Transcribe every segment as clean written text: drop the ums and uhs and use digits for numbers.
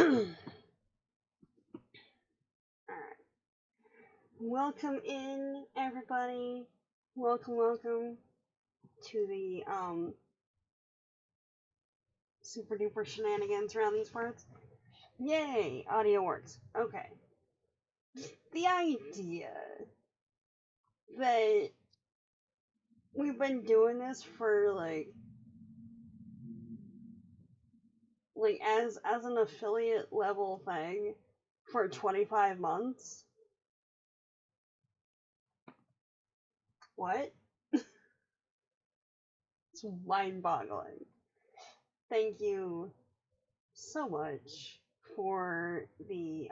Alright. Welcome in, everybody. Welcome to the, super duper shenanigans around these parts. Yay! Audio works. Okay. The idea that we've been doing this for, like as an affiliate level thing for 25 months. What? It's mind-boggling. Thank you so much for the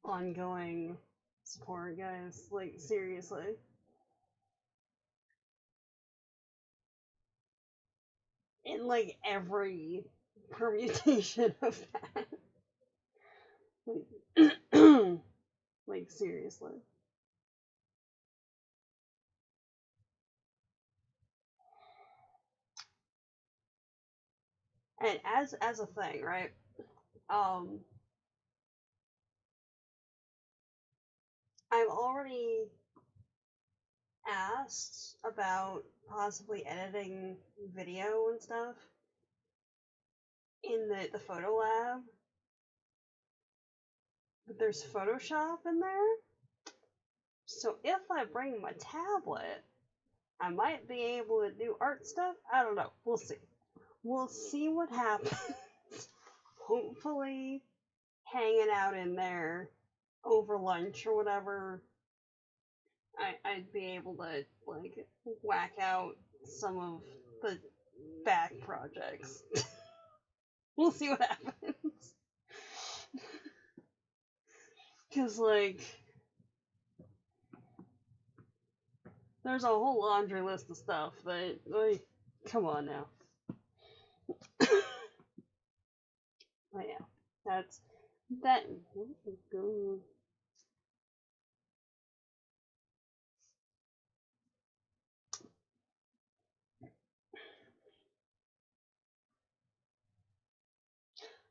ongoing support, guys. Like, seriously. In like every permutation of that. Like seriously. And as a thing, right? I've already asked about possibly editing video and stuff in the photo lab. But there's Photoshop in there. So if I bring my tablet, I might be able to do art stuff. I don't know. We'll see. We'll see what happens. Hopefully, hanging out in there over lunch or whatever, I'd be able to, like, whack out some of the back projects. We'll see what happens. Because, like, there's a whole laundry list of stuff that, like, come on now. But yeah, that's that.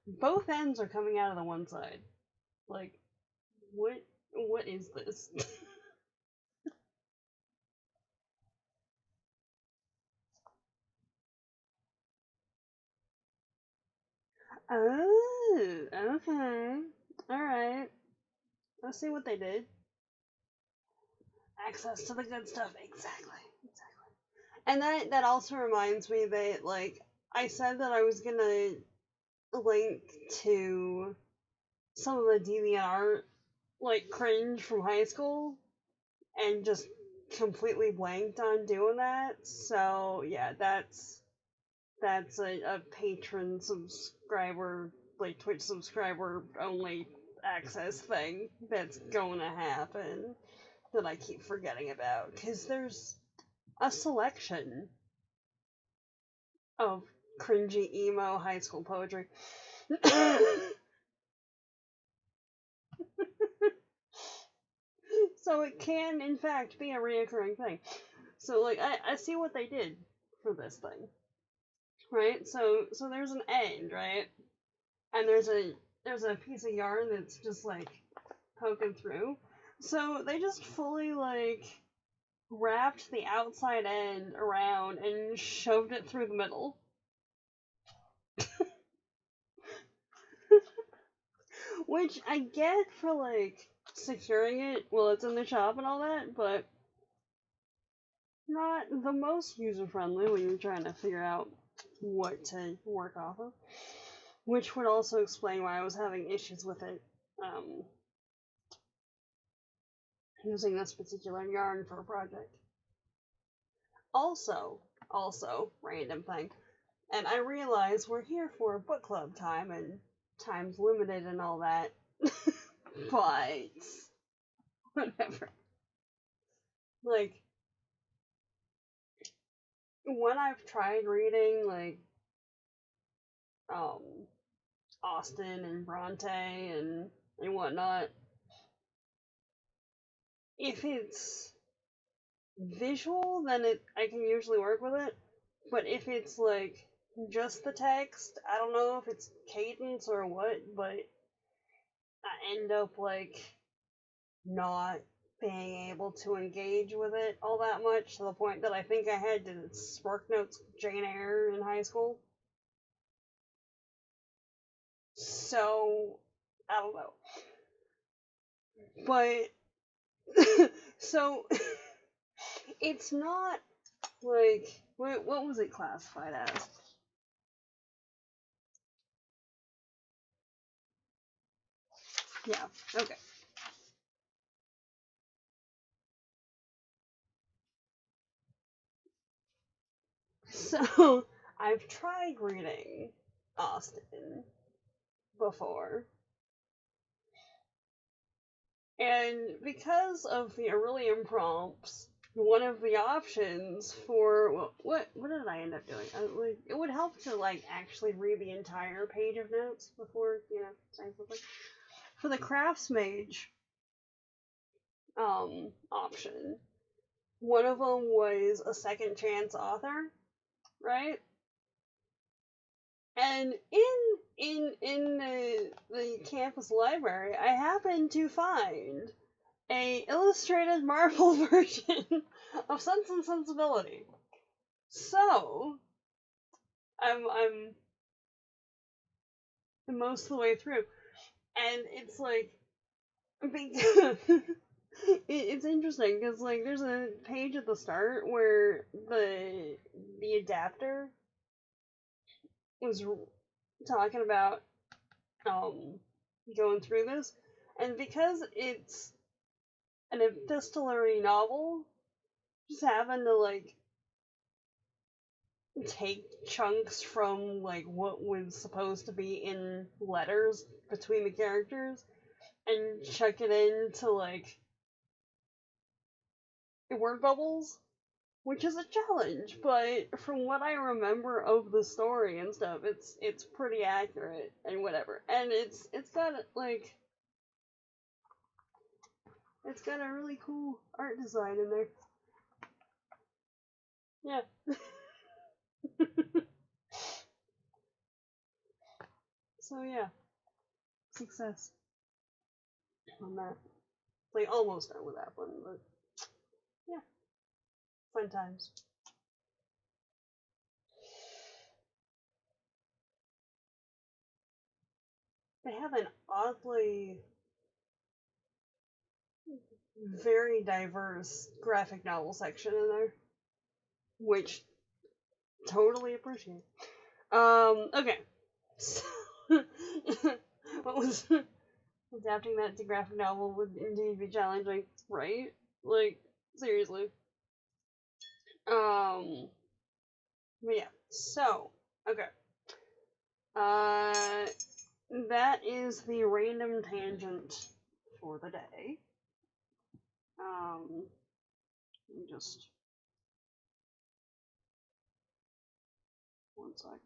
Both ends are coming out of the one side. Like, what is this? Oh, okay. Alright. Let's see what they did. Access to the good stuff. Exactly. And that also reminds me that, like, I said that I was gonna link to some of the DeviantArt, like, cringe from high school, and just completely blanked on doing that. So, yeah, that's a patron subscriber, like, Twitch subscriber only access thing that's going to happen that I keep forgetting about, because there's a selection of cringy emo high school poetry. So it can, in fact, be a reoccurring thing. So, like, I see what they did for this thing, right? So there's an end, right? And there's a piece of yarn that's just, like, poking through. So they just fully, like, wrapped the outside end around and shoved it through the middle. Which I get for, like, securing it while it's in the shop and all that, but not the most user-friendly when you're trying to figure out what to work off of. Which would also explain why I was having issues with it, using this particular yarn for a project. Also, random thing, and I realize we're here for book club time, and time's limited and all that, but whatever. Like, when I've tried reading, like, Austen and Bronte and whatnot, if it's visual, then I can usually work with it. But if it's, like, just the text. I don't know if it's cadence or what, but I end up like not being able to engage with it all that much to the point that I think I had to SparkNotes Jane Eyre in high school. So, I don't know. But, so, it's not like, what was it classified as? Yeah, okay. So, I've tried reading Austen before, and because of the Aurelian prompts, one of the options for what did I end up doing? It would help to like actually read the entire page of notes before saying something. For the crafts mage option, one of them was a second chance author, right? And in the campus library, I happened to find a illustrated marble version of Sense and Sensibility. So I'm most of the way through, and it's like it's interesting because like there's a page at the start where the adapter was talking about going through this, and because it's an epistolary novel, just having to like take chunks from like what was supposed to be in letters between the characters and chuck it into like word bubbles, which is a challenge, but from what I remember of the story and stuff, it's pretty accurate and whatever. And it's got like it's got a really cool art design in there. Yeah. So yeah, success on that. Like almost done with that one, but yeah, fun times. They have an oddly very diverse graphic novel section in there, which totally appreciate. Okay. So, what was adapting that to graphic novel would indeed be challenging, right? Like seriously. But yeah. So, okay. Uh, that is the random tangent for the day. Let me just one sec.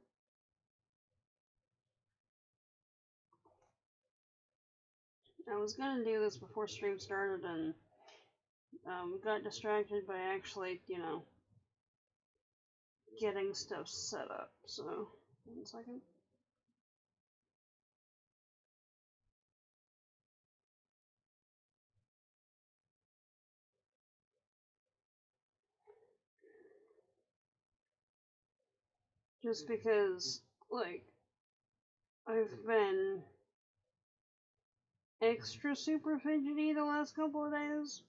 I was gonna do this before stream started and got distracted by actually, getting stuff set up. So, 1 second. Just because, like, I've been extra super fidgety the last couple of days,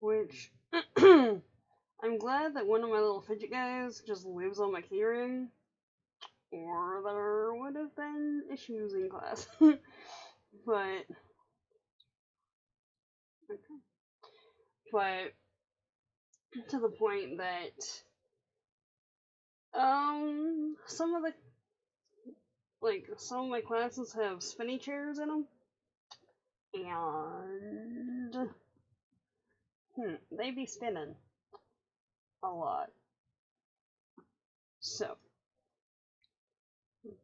which I'm glad that one of my little fidget guys just lives on my keyring, or there would have been issues in class. but okay. But to the point that some of my classes have spinny chairs in them, and they be spinning a lot. So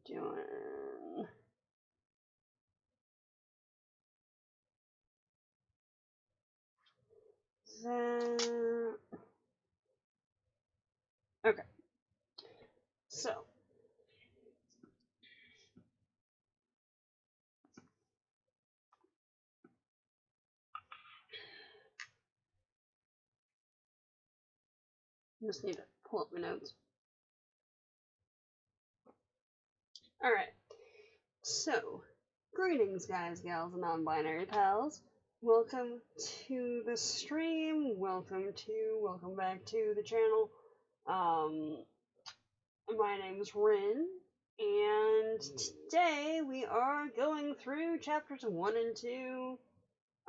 doing that. Okay. Just need to pull up my notes. Alright, so, greetings guys, gals, and non-binary pals. Welcome to the stream, welcome back to the channel. My name is Rin, and today we are going through chapters 1 and 2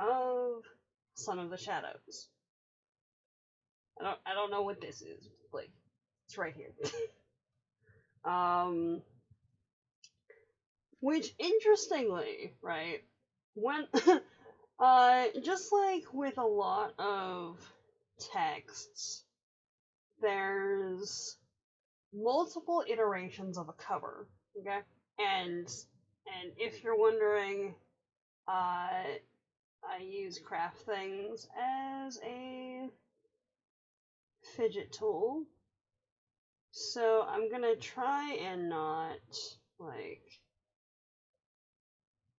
of Son of the Shadows. I don't know what this is, like, it's right here. Which, interestingly, right, when, just like with a lot of texts, there's multiple iterations of a cover, okay? And if you're wondering, I use craft things as a fidget tool, so I'm gonna try and not, like,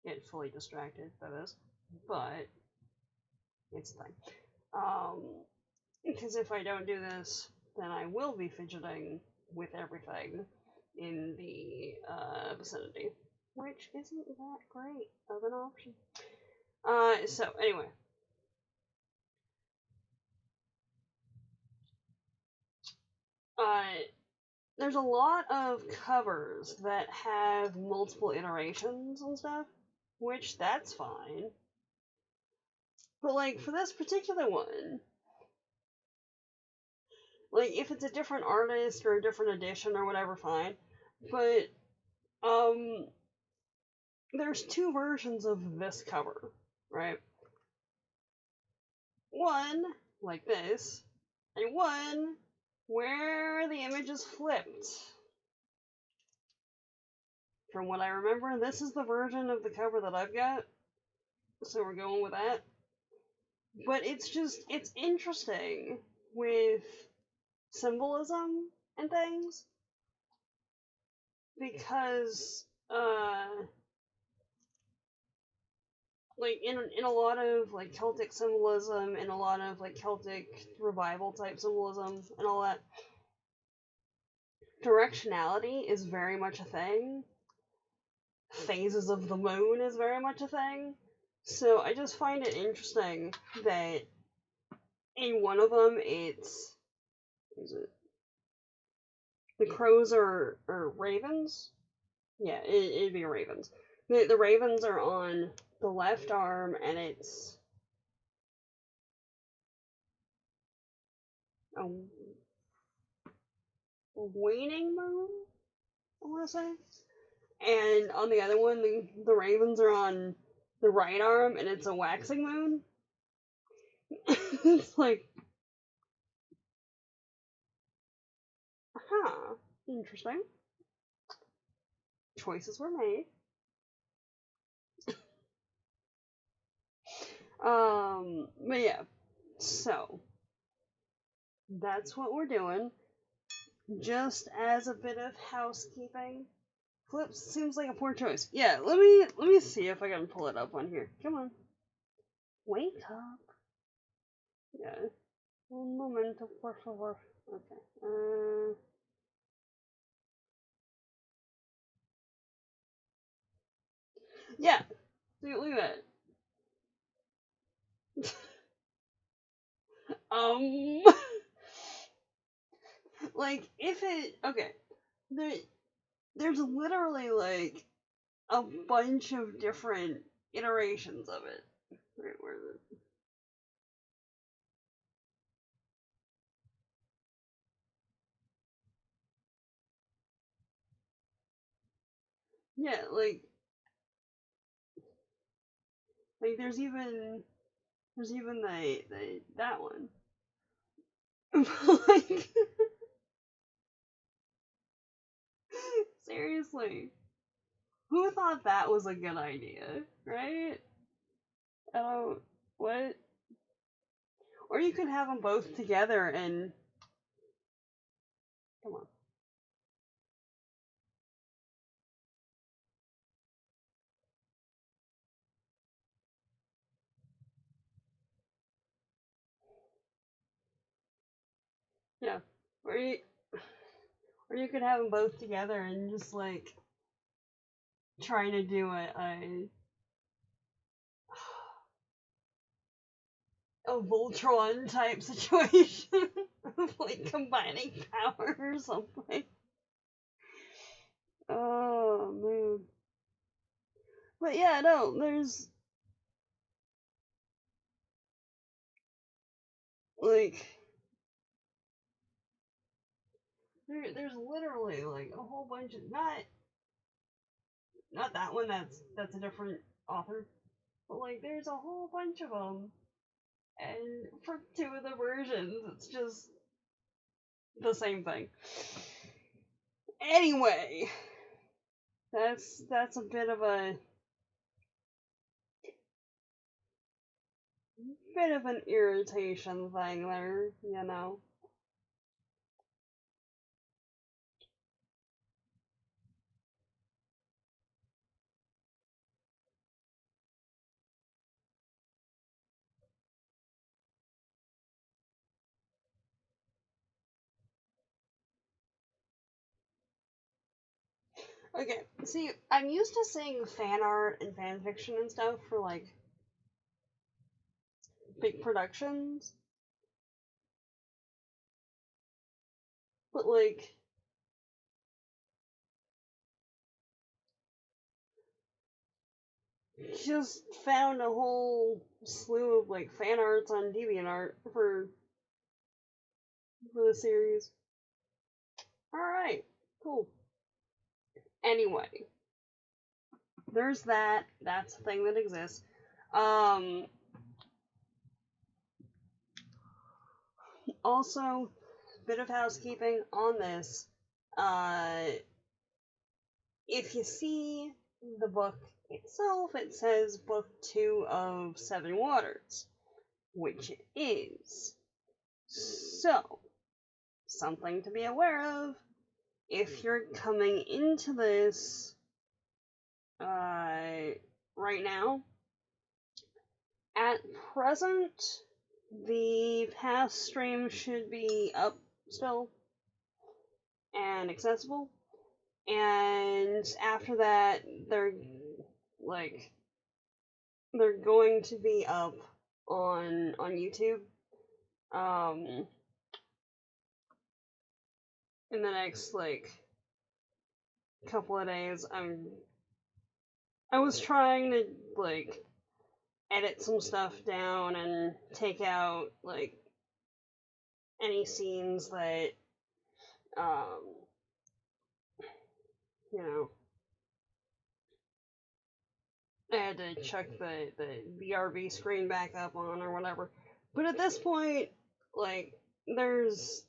get fully distracted by this, but it's a thing. Because if I don't do this, then I will be fidgeting with everything in the vicinity, which isn't that great of an option. So anyway. There's a lot of covers that have multiple iterations and stuff, which that's fine. But like for this particular one, like if it's a different artist or a different edition or whatever, fine. But there's two versions of this cover, right? One like this, and one where the image is flipped. From what I remember, this is the version of the cover that I've got, so we're going with that. But it's interesting with symbolism and things, because, like, in a lot of, like, Celtic symbolism, and a lot of, like, Celtic revival type symbolism, and all that, directionality is very much a thing. Phases of the moon is very much a thing. So I just find it interesting that in one of them it's... Is it? The crows are ravens? Yeah, it'd be ravens. The ravens are on the left arm, and it's a waning moon, I want to say. And on the other one, the ravens are on the right arm, and it's a waxing moon. It's like, huh, interesting. Choices were made. But yeah, so that's what we're doing. Just as a bit of housekeeping. Flips seems like a poor choice. Yeah, let me see if I can pull it up on here. Come on. Wake up. Yeah. Un momento, por favor. Okay. Yeah. Look at that. Like, if it... Okay. There's literally, like, a bunch of different iterations of it. Where is it? Yeah, like there's even that one. Like, seriously, who thought that was a good idea, right? I don't... What? Or you could have them both together and... Come on. Yeah. Or you could have them both together and just like trying to do a Voltron type situation of like combining power or something. Oh man. But yeah, no, like there's literally like a whole bunch of not that one, that's a different author, but like there's a whole bunch of them, and for two of the versions it's just the same thing. Anyway, that's a bit of an irritation thing there, you know. Okay, see, I'm used to seeing fan art and fan fiction and stuff for like big productions, but like just found a whole slew of like fan arts on DeviantArt for the series. All right, cool. Anyway, there's that. That's a thing that exists. Um, Also, bit of housekeeping on this. Uh, if you see the book itself, it says book 2 of Seven Waters, which it is. So, something to be aware of if you're coming into this right now. At present, the past stream should be up still and accessible. And after that, they're like they're going to be up on YouTube. Um, in the next like couple of days. I was trying to like edit some stuff down and take out like any scenes that um you know I had to chuck the RV screen back up on or whatever. But at this point, like there's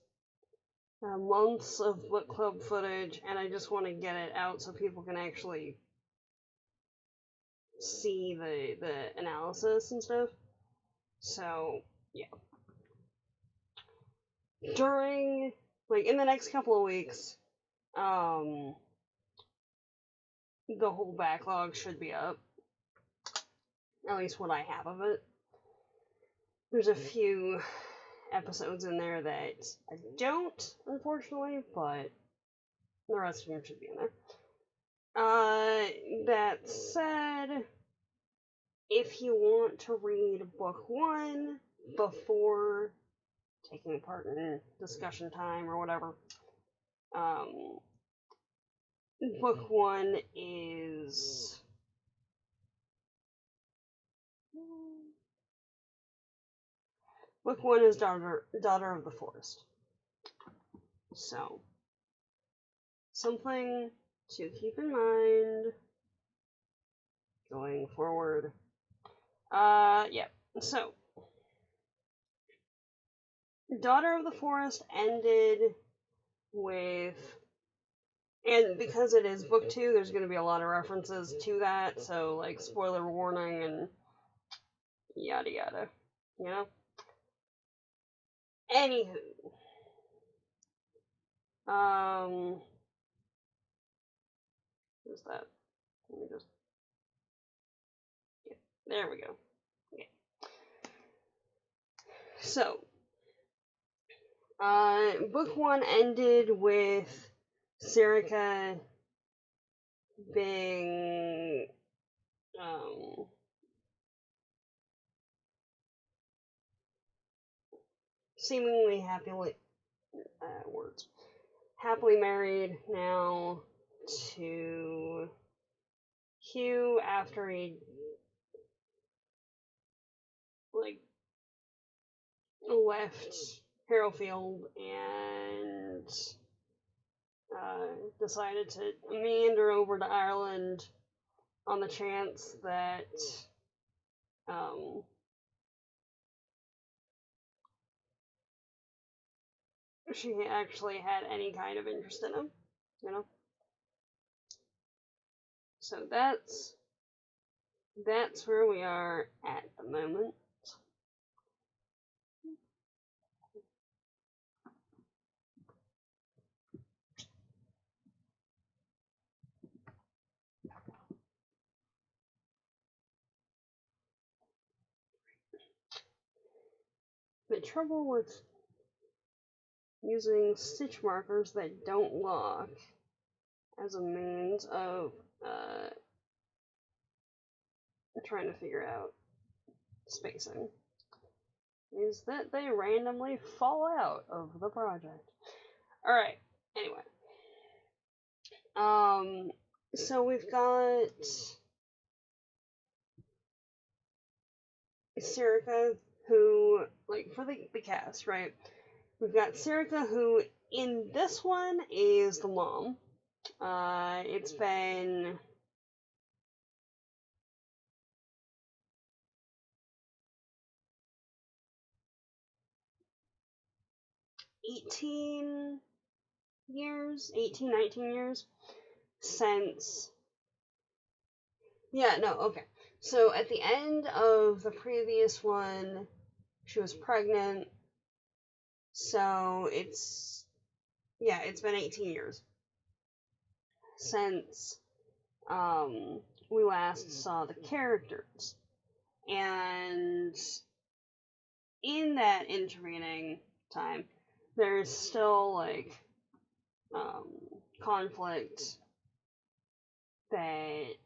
months of book club footage, and I just want to get it out so people can actually see the analysis and stuff. So yeah, during like in the next couple of weeks, um, the whole backlog should be up. At least what I have of it. There's a few episodes in there that I don't, unfortunately, but the rest of them should be in there. That said, if you want to read book 1 before taking part in discussion time or whatever, book 1 is Daughter of the Forest. So, something to keep in mind going forward. Yeah. So, Daughter of the Forest ended with, and because it is book 2, there's going to be a lot of references to that, so like spoiler warning and yada yada, you know? Anywho, what's that? Let me just, yeah, there we go. Yeah. So, Book 1 ended with Serica being, seemingly happily married now to Hugh after he, like, left Harrowfield and decided to meander over to Ireland on the chance that she actually had any kind of interest in him, you know? So that's where we are at the moment. The trouble with using stitch markers that don't lock as a means of trying to figure out spacing is that they randomly fall out of the project. Alright, anyway. So we've got Serica, who, like, for the cast, right? We've got Serica, who in this one is the mom. It's been 18 years, 18, 19 years since. Yeah, no, okay. So at the end of the previous one, she was pregnant. So it's been 18 years since we last saw the characters. And in that intervening time, there's still, like, conflict that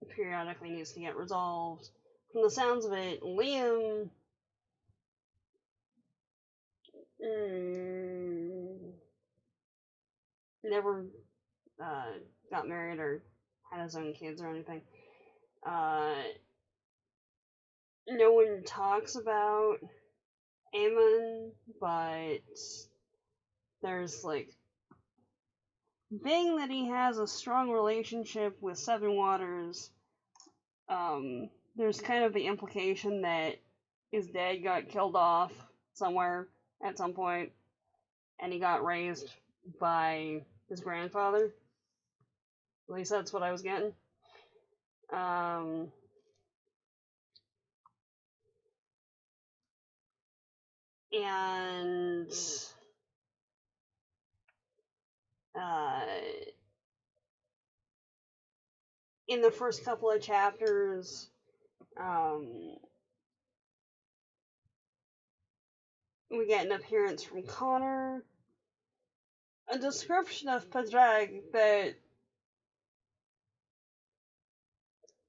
periodically needs to get resolved. From the sounds of it, Liam never got married or had his own kids or anything. No one talks about Aemon, but there's, like, being that he has a strong relationship with Seven Waters, there's kind of the implication that his dad got killed off somewhere at some point, and he got raised by his grandfather. At least that's what I was getting. And in the first couple of chapters, we get an appearance from Connor, a description of Padraig that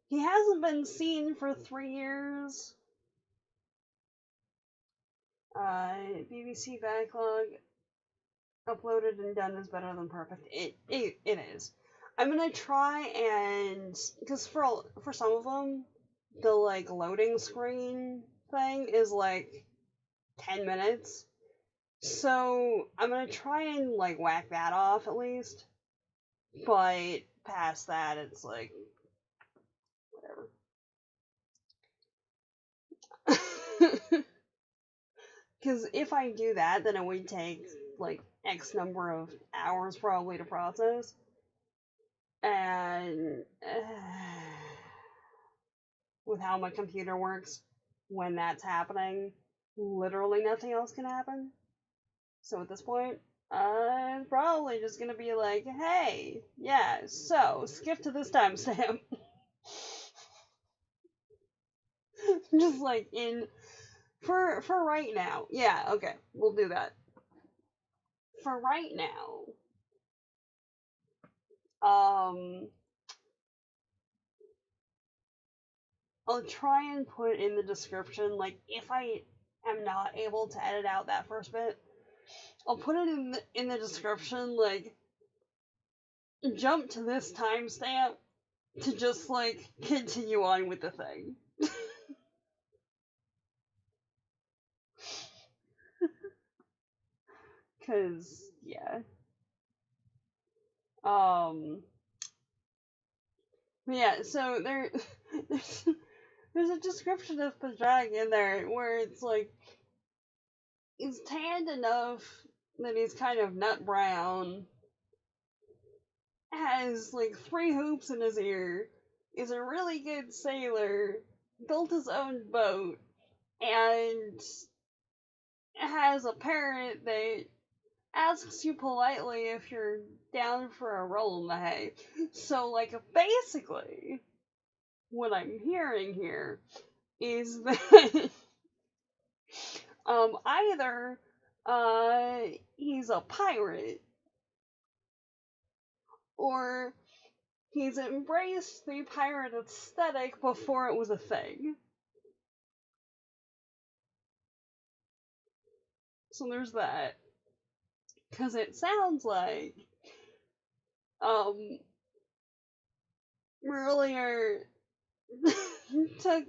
he hasn't been seen for 3 years. BBC backlog uploaded and done is better than perfect. It is. I'm gonna try and, because for some of them, the, like, loading screen thing is like 10 minutes. So I'm gonna try and, like, whack that off at least. But past that, it's like whatever. Because if I do that, then it would take, like, X number of hours probably to process. And with how my computer works, when that's happening, literally nothing else can happen. So at this point, I'm probably just gonna be like, hey, yeah, so skip to this timestamp. Just like for right now. Yeah, okay, we'll do that. for right now, um, I'll try and put in the description, like, if I am not able to edit out that first bit, I'll put it in the description, like, jump to this timestamp to just, like, continue on with the thing. Cause, yeah. Yeah, so there's, there's a description of the dragon in there where it's like, he's tanned enough that he's kind of nut brown, has like 3 hoops in his ear, is a really good sailor, built his own boat, and has a parrot that asks you politely if you're down for a roll in the hay. So, like, basically, what I'm hearing here is that either he's a pirate, or he's embraced the pirate aesthetic before it was a thing. So there's that. Because it sounds like Marillier took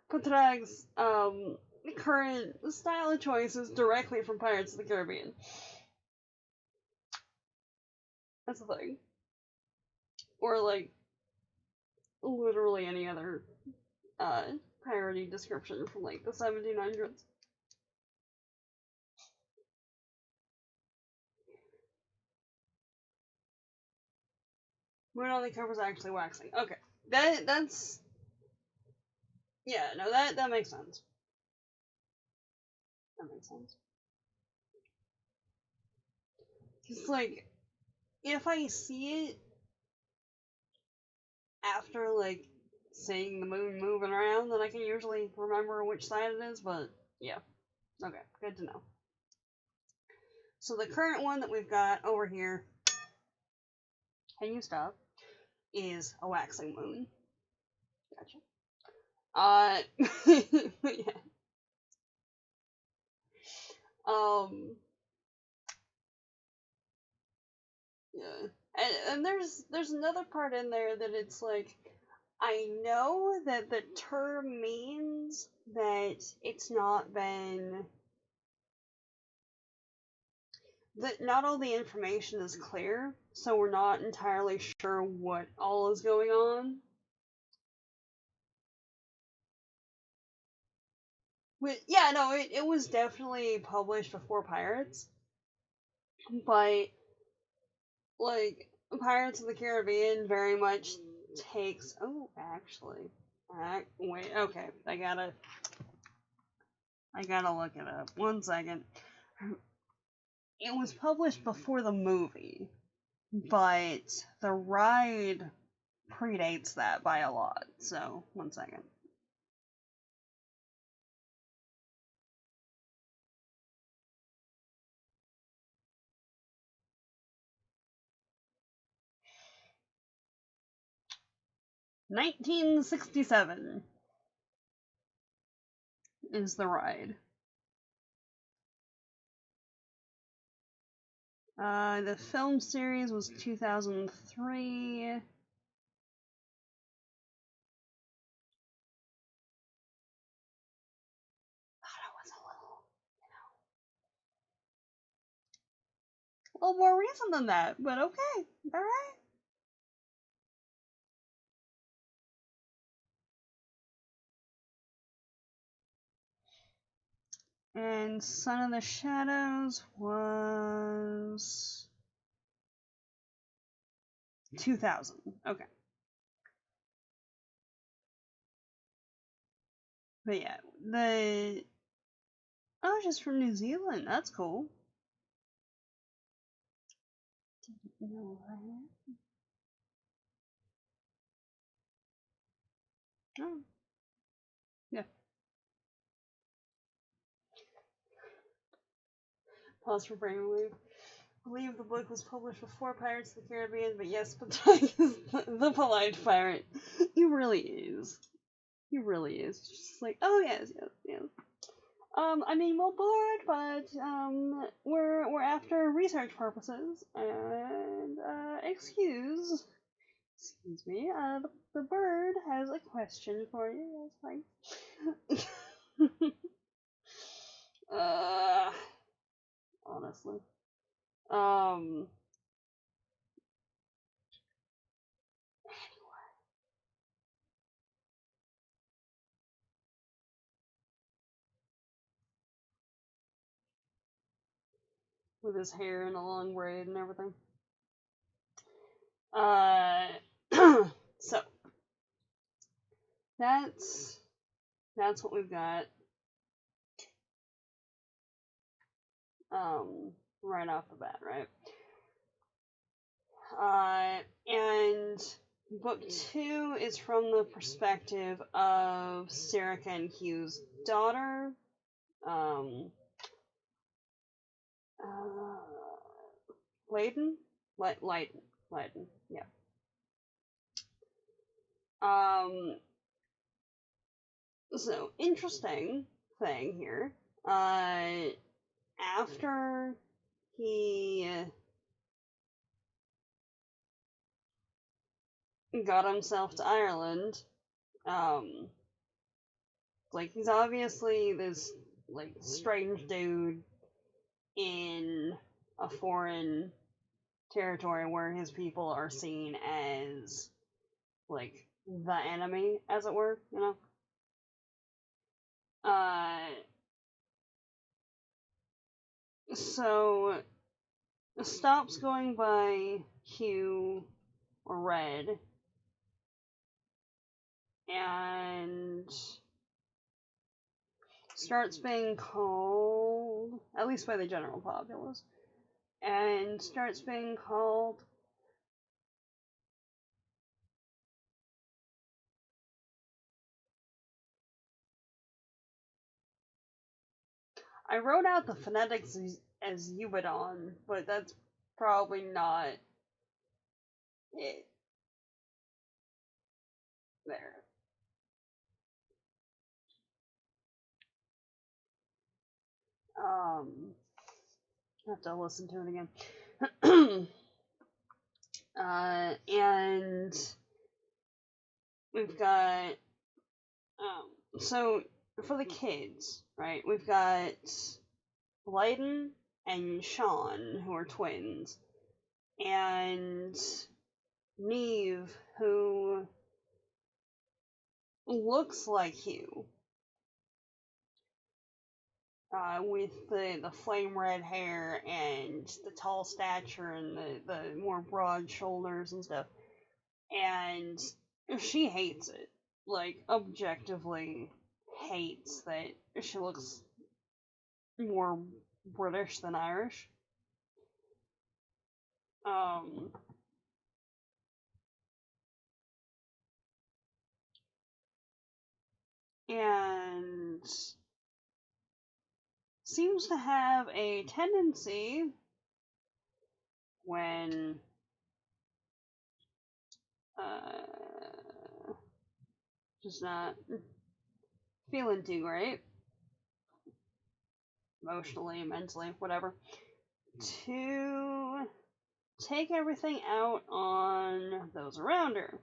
Patrag's current style choices directly from Pirates of the Caribbean. That's the thing. Or, like, literally any other piratey description from, like, the 1700s. When all the covers actually waxing. Okay. That's... Yeah, no, that makes sense. That makes sense. Because, like, if I see it after, like, seeing the moon moving around, then I can usually remember which side it is, but yeah. Okay, good to know. So the current one that we've got over here, can you stop, is a waxing moon. Gotcha. Yeah. Yeah. And there's another part in there that it's like, I know that the term means that it's not been, that not all the information is clear, so we're not entirely sure what all is going on. But yeah, no, it was definitely published before Pirates, but like Pirates of the Caribbean very much takes. Oh, actually, wait, okay, I gotta look it up. 1 second. It was published before the movie, but the ride predates that by a lot. So 1 second. "1967 is the ride. The film series was 2003. A little more recent than that, but okay, alright. And Son of the Shadows was 2000. Okay. But yeah, oh, just from New Zealand. That's cool. No, oh. Yeah. Pause for brainwave. believe the book was published before Pirates of the Caribbean, but yes, Botany is the polite pirate. He really is. He really is. Just like, oh yes, yes, yes. I mean, we're bored, but we're after research purposes, and excuse me, the bird has a question for you. That's fine. Honestly, um, with his hair in a long braid and everything. Uh, so that's what we've got. Right off the bat, right? And book two is from the perspective of Serica and Hugh's daughter. Um, Layden? Layden, yeah. So, interesting thing here. After he got himself to Ireland, like, he's obviously this, like, strange dude in a foreign territory where his people are seen as, like, the enemy, as it were, you know? So, stops going by Hugh or Red, and starts being called, at least by the general populace, and starts being called I wrote out the phonetics as Ubidon, but that's probably not it. There. I have to listen to it again. And we've got so for the kids, right? We've got Blyden and Sean, who are twins, and Neve, who looks like Hugh, with the flame red hair and the tall stature and the more broad shoulders and stuff. And she hates it. Like, objectively hates that she looks more British than Irish. And seems to have a tendency when just not feeling too great, emotionally, mentally, whatever, to take everything out on those around her,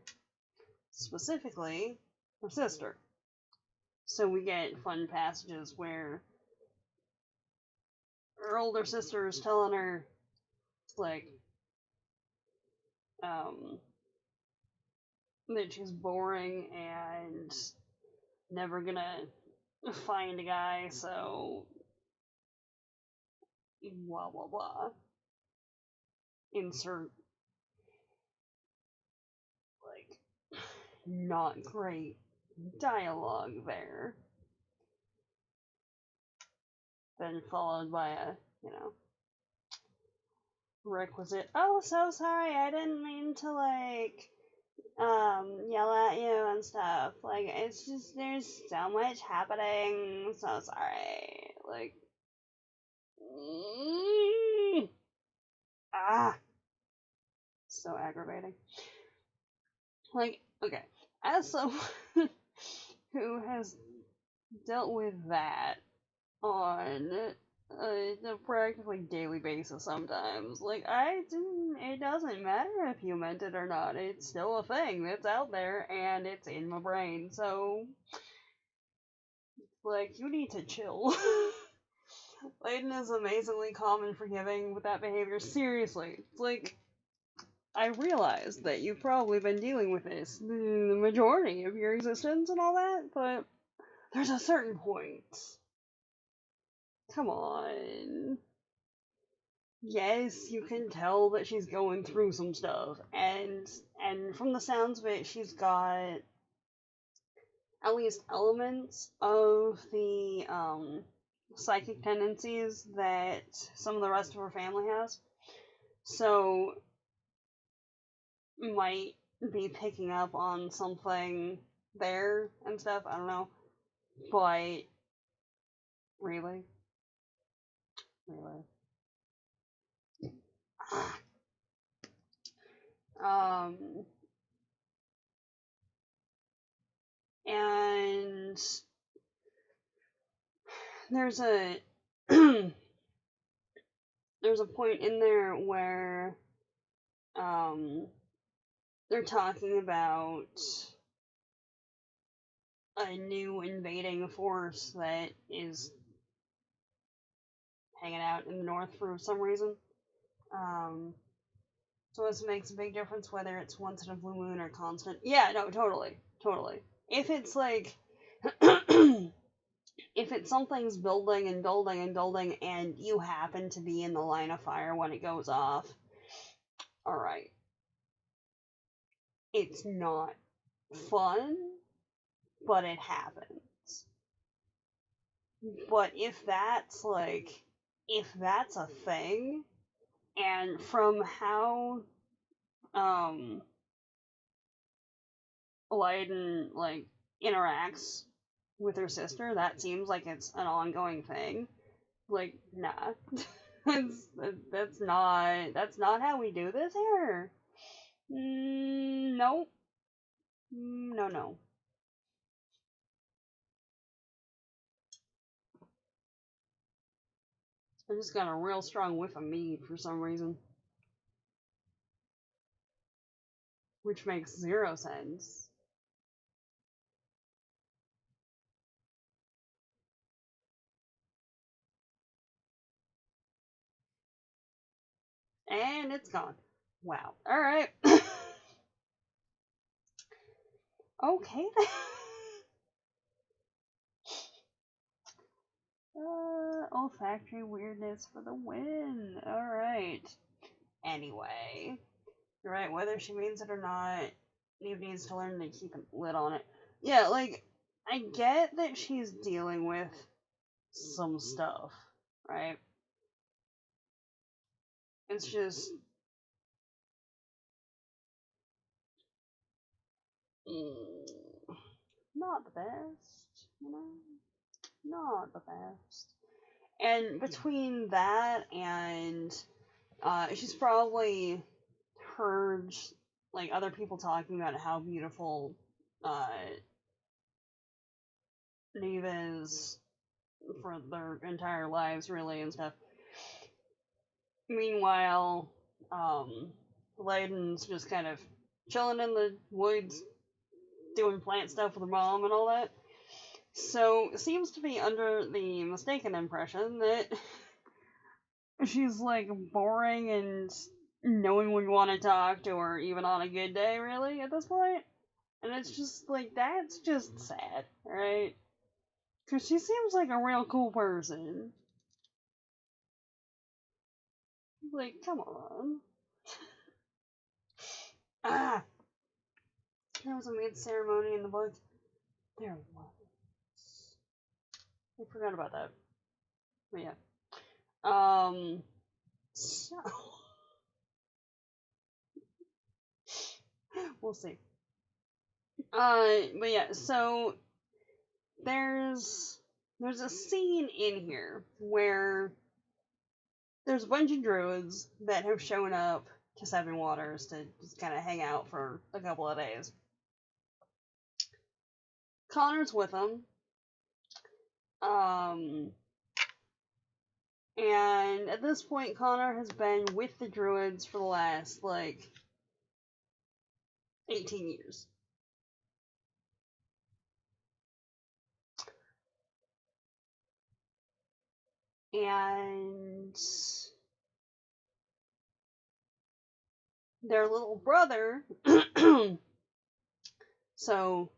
specifically her sister. So we get fun passages where her older sister is telling her, like, that she's boring and never gonna find a guy, so blah blah blah. Insert, like, not great dialogue there. Then followed by a, requisite, oh, so sorry, I didn't mean to, like, yell at you and stuff. Like, it's just, there's so much happening, so sorry. Like, So aggravating. Like, okay, as someone who has dealt with that on a practically daily basis sometimes, like, it doesn't matter if you meant it or not, it's still a thing that's out there, and it's in my brain, so, like, you need to chill. Layden is amazingly calm and forgiving with that behavior, seriously, it's like, I realize that you've probably been dealing with this the majority of your existence and all that, but there's a certain point. Come on. Yes, you can tell that she's going through some stuff, and from the sounds of it, she's got at least elements of the psychic tendencies that some of the rest of her family has. So might be picking up on something there and stuff. I don't know, but really, really, um, and there's a there's a point in there where they're talking about a new invading force that is hanging out in the north for some reason. So this makes a big difference whether it's once in a blue moon or constant. Yeah, no, totally, totally. If it's like, if it's something's building and building and building, and you happen to be in the line of fire when it goes off, alright. It's not fun, but it happens. But if that's a thing, and from how, Layden, like, interacts with her sister, that seems like it's an ongoing thing. Like, nah. that's not how we do this here. Nope. No. I just got a real strong whiff of mead for some reason. Which makes 0 sense. And it's gone. Wow. Alright. Okay then. Olfactory weirdness for the win. Alright. Anyway. You're right, whether she means it or not, Neve needs to learn to keep a lid on it. Yeah, like, I get that she's dealing with some stuff, right? It's just... not the best, you know? Not the best. And between that and, she's probably heard, like, other people talking about how beautiful, Neve is for their entire lives, really, and stuff. Meanwhile, Layden's just kind of chilling in the woods, doing plant stuff with her mom and all that. So, seems to be under the mistaken impression that she's, like, boring and no one would want to talk to her, even on a good day, really, at this point. And it's just, like, that's just sad, right? Because she seems like a real cool person. Like, come on. There was a maid ceremony in the book. There was. I forgot about that. But yeah. So. We'll see. But yeah, so there's a scene in here where there's a bunch of druids that have shown up to Seven Waters to just kind of hang out for a couple of days. Connor's with them. And at this point, Connor has been with the druids for the last, 18 years. And their little brother, so,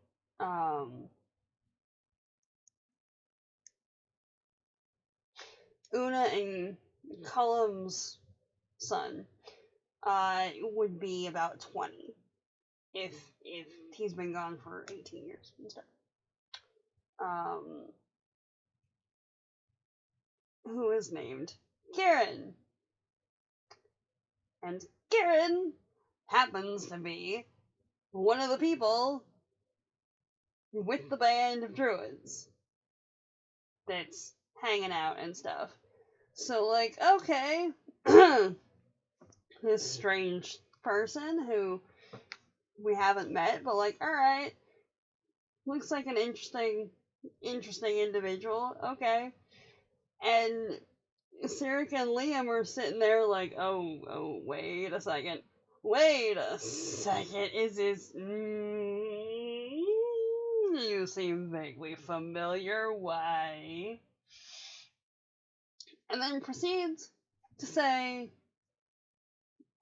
Una and Cullum's son, would be about 20 if he's been gone for 18 years and stuff. Who is named Kieran. And Kieran happens to be one of the people with the band of druids that's hanging out and stuff. So, okay, this strange person who we haven't met, but alright, looks like an interesting individual, okay. And Sarek and Liam are sitting there oh, wait a second, is this, you seem vaguely familiar, why? And then proceeds to say,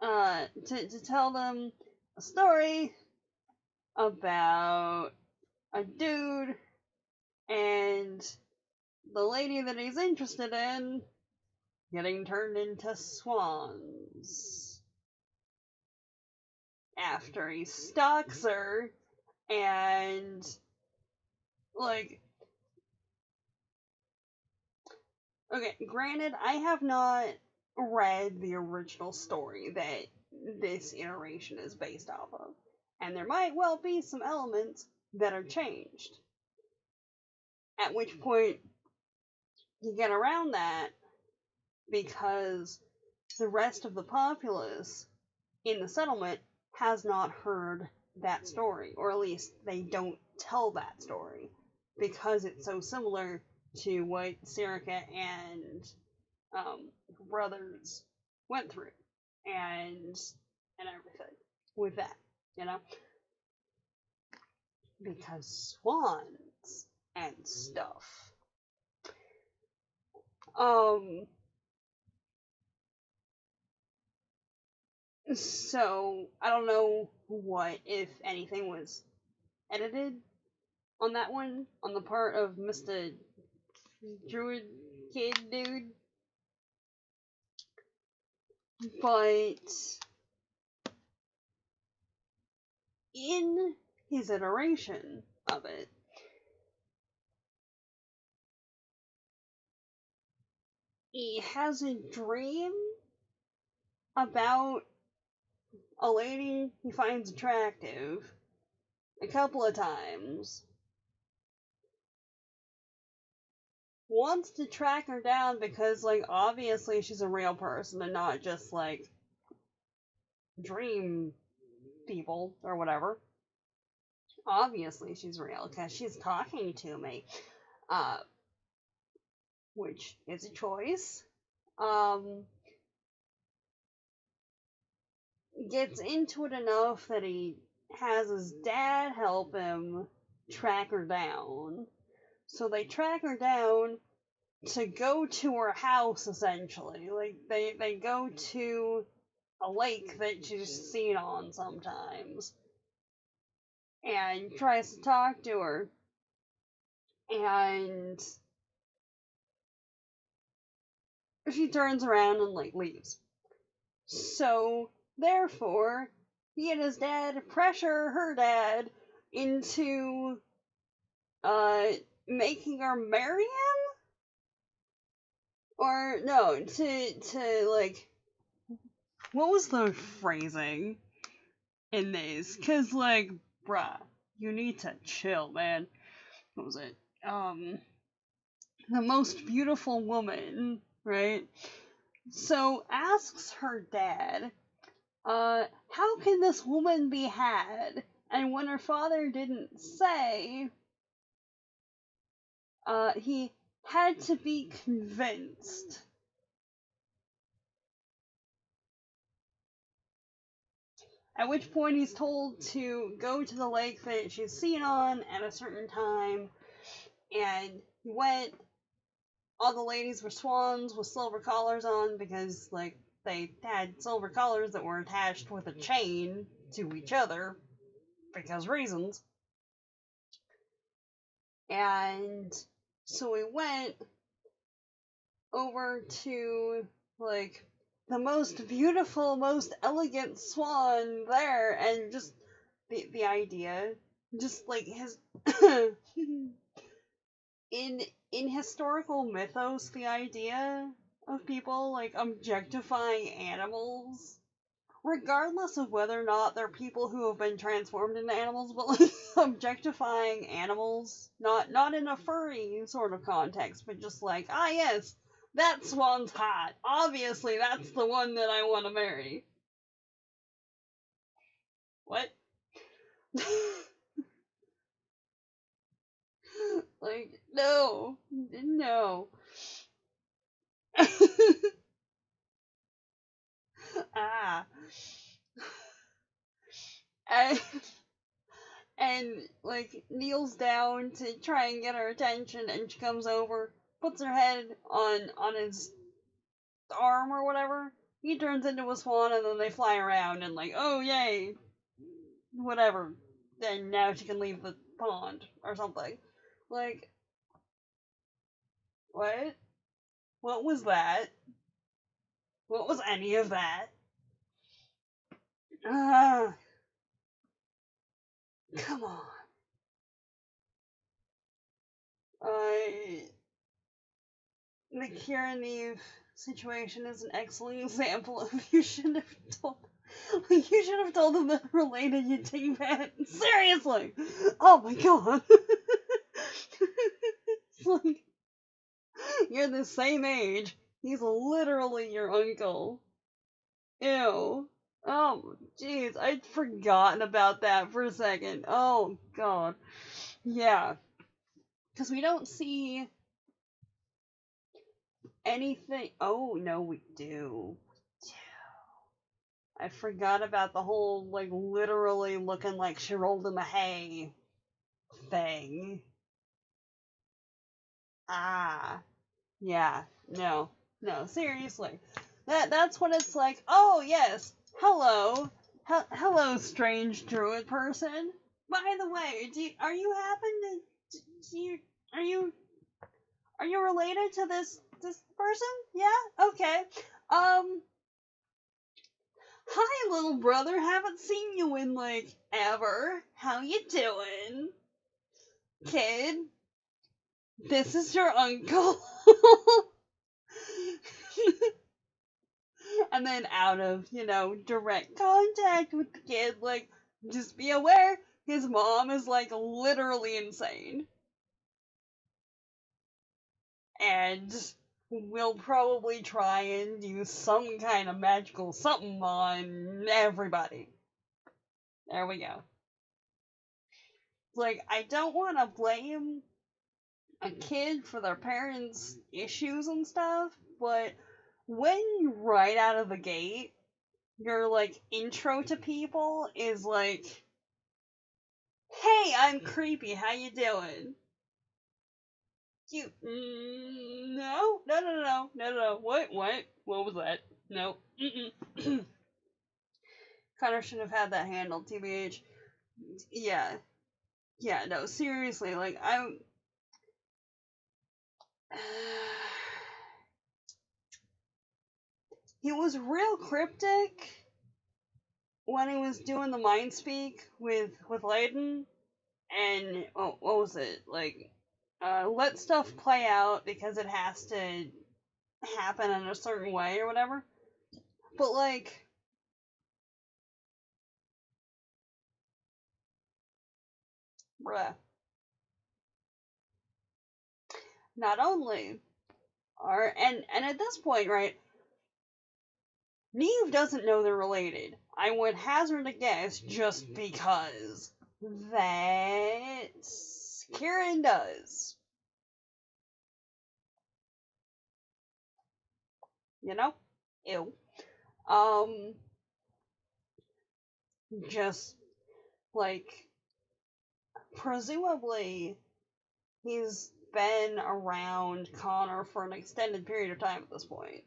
to tell them a story about a dude and the lady that he's interested in getting turned into swans after he stalks her. And okay, granted, I have not read the original story that this iteration is based off of, and there might well be some elements that are changed, at which point you get around that because the rest of the populace in the settlement has not heard that story, or at least they don't tell that story because it's so similar to what Serica and brothers went through and everything with that, because swans and stuff. So I don't know what, if anything, was edited on that one on the part of Mr. Druid Kid dude, but in his iteration of it, he has a dream about a lady he finds attractive a couple of times, wants to track her down because, obviously she's a real person and not just, dream people or whatever. Obviously she's real because she's talking to me, which is a choice. Gets into it enough that he has his dad help him track her down. So they track her down to go to her house, essentially. They go to a lake that she's seen on sometimes and tries to talk to her. And she turns around and, leaves. So, therefore, he and his dad pressure her dad into, making her marry him? Or, no, what was the phrasing in this? 'Cause, bruh, you need to chill, man. What was it? The most beautiful woman, right? So asks her dad, how can this woman be had? And when her father didn't say, he had to be convinced. At which point he's told to go to the lake that she's seen on at a certain time, and he went. All the ladies were swans with silver collars on because, like, they had silver collars that were attached with a chain to each other because reasons. And so we went over to, like, the most beautiful, most elegant swan there, and just the idea, just like his in historical mythos, the idea of people like objectifying animals, regardless of whether or not they're people who have been transformed into animals, but like objectifying animals, not in a furry sort of context, but just like, ah yes, that swan's hot. Obviously, that's the one that I want to marry. What? Like, no, no. Ah. And, and, like, kneels down to try and get her attention, and she comes over, puts her head on his arm or whatever. He turns into a swan, and then they fly around, and like, oh yay, whatever. Then now she can leave the pond or something. Like, what? What was that? What was any of that? Ah, come on. Uh, the Kira Neve situation is an excellent example of you should have told. You should have told them that related you take that. Seriously! Oh my god! It's like, you're the same age. He's literally your uncle. Ew. Oh, jeez, I'd forgotten about that for a second. Oh, god. Yeah. Because we don't see anything. Oh, no, we do. I forgot about the whole, like, literally looking like she rolled in the hay thing. Ah. Yeah. No. No, seriously. That's what it's like. Oh, yes. Hello. Hello, strange druid person. By the way, are you happen to do you are you related to this person? Yeah? Okay. Hi little brother, haven't seen you in like ever. How you doing? Kid, this is your uncle. And then out of, direct contact with the kid, like, just be aware his mom is like literally insane. And we'll probably try and use some kind of magical something on everybody. There we go. Like, I don't want to blame a kid for their parents' issues and stuff, but when right out of the gate, your, like, intro to people is like, hey, I'm creepy, how you doing? You, no, what, what was that? No, Connor shouldn't have had that handled, TBH. Yeah, no, seriously, like, he was real cryptic when he was doing the mind speak with Layden, and what was it like? Let stuff play out because it has to happen in a certain way or whatever. But like, bruh. Not only are and at this point, right? Neve doesn't know they're related. I would hazard a guess just because that Kieran does. You know? Ew. Just like presumably he's been around Connor for an extended period of time at this point.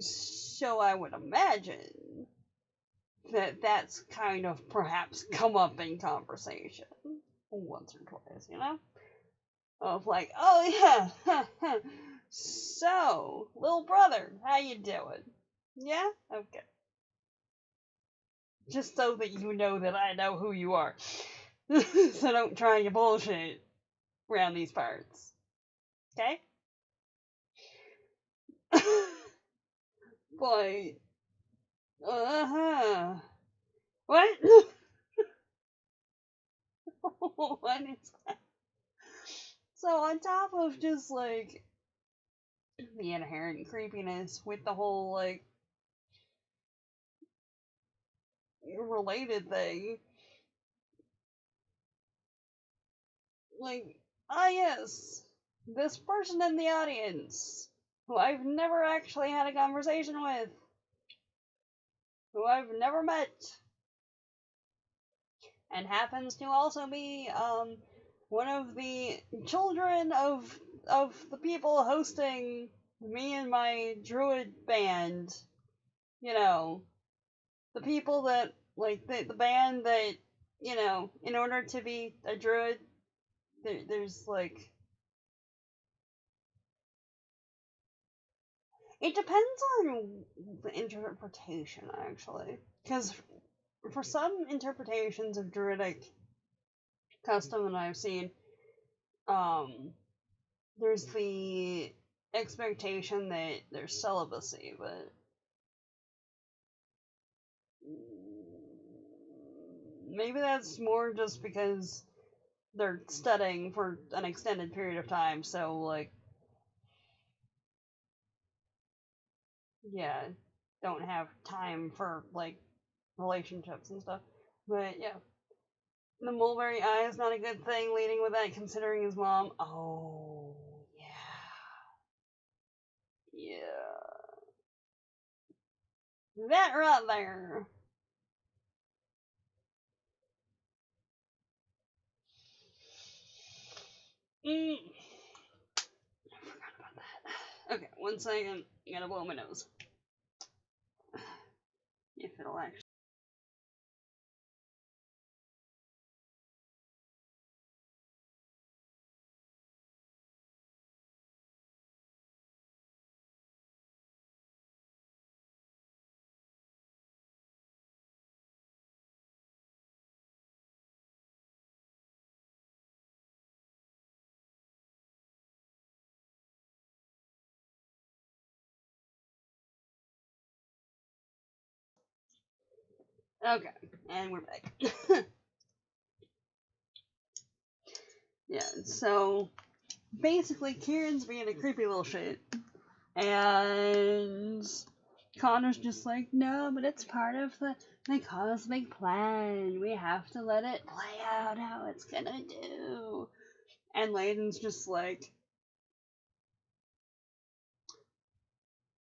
So I would imagine that that's kind of perhaps come up in conversation once or twice, you know? Of like, oh yeah, so, little brother, how you doing? Yeah? Okay. Just so that you know that I know who you are. So don't try your bullshit around these parts. Okay? But, what? What is that? So on top of just like the inherent creepiness with the whole like related thing, like, yes, this person in the audience who I've never actually had a conversation with, who I've never met, and happens to also be one of the children of the people hosting me and my druid band. You know, the people that like the band that, you know, in order to be a druid, there's like, it depends on the interpretation actually, because for some interpretations of druidic custom that I've seen, um, there's the expectation that there's celibacy, but maybe that's more just because they're studying for an extended period of time, so like, yeah, don't have time for like relationships and stuff. But yeah, the mulberry eye is not a good thing leading with that, considering his mom. Oh, yeah. Yeah. That right there. Mm. I forgot about that. Okay, 1 second. I gotta blow my nose. If it'll actually. Okay, and we're back. Yeah, so basically, Kieran's being a creepy little shit. And Connor's just like, no, but it's part of the cosmic plan. We have to let it play out how it's gonna do. And Layden's just like,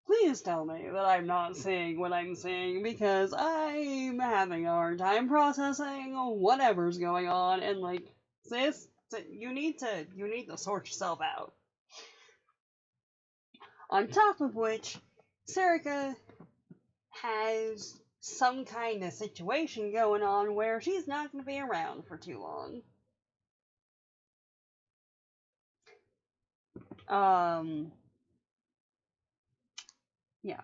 please tell me that I'm not seeing what I'm seeing, because I'm having a hard time processing whatever's going on. And like, sis, you need to sort yourself out. On top of which, Serica has some kind of situation going on where she's not going to be around for too long. Yeah.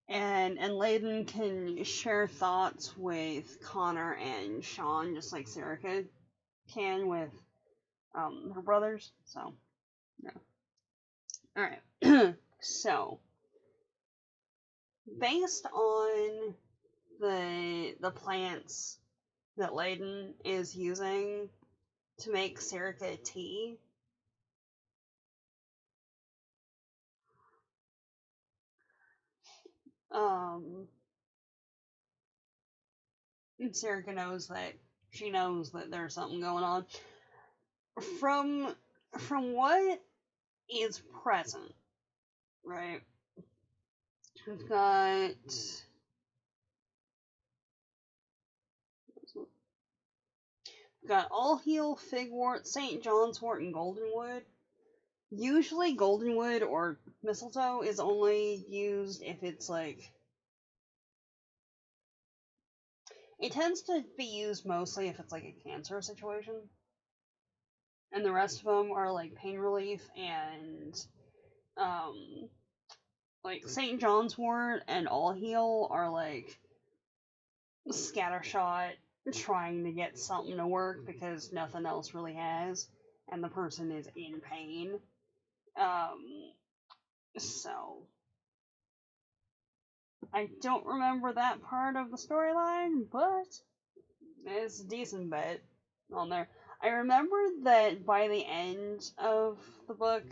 And Layden can share thoughts with Connor and Sean, just like Serica can with her brothers. So, yeah. Alright. So, based on the plants that Layden is using to make Serica tea, Um, Serica knows that she knows that there's something going on. From what is present, right? We've got All Heal, Figwort, St. John's Wort, and Goldenwood. Usually, Goldenwood or mistletoe is only used if it's like. It tends to be used mostly if it's like a cancer situation. And the rest of them are like pain relief and. Like St. John's Wort and All Heal are like scattershot trying to get something to work because nothing else really has, and the person is in pain. So I don't remember that part of the storyline, but it's a decent bit on there. I remember that by the end of the book,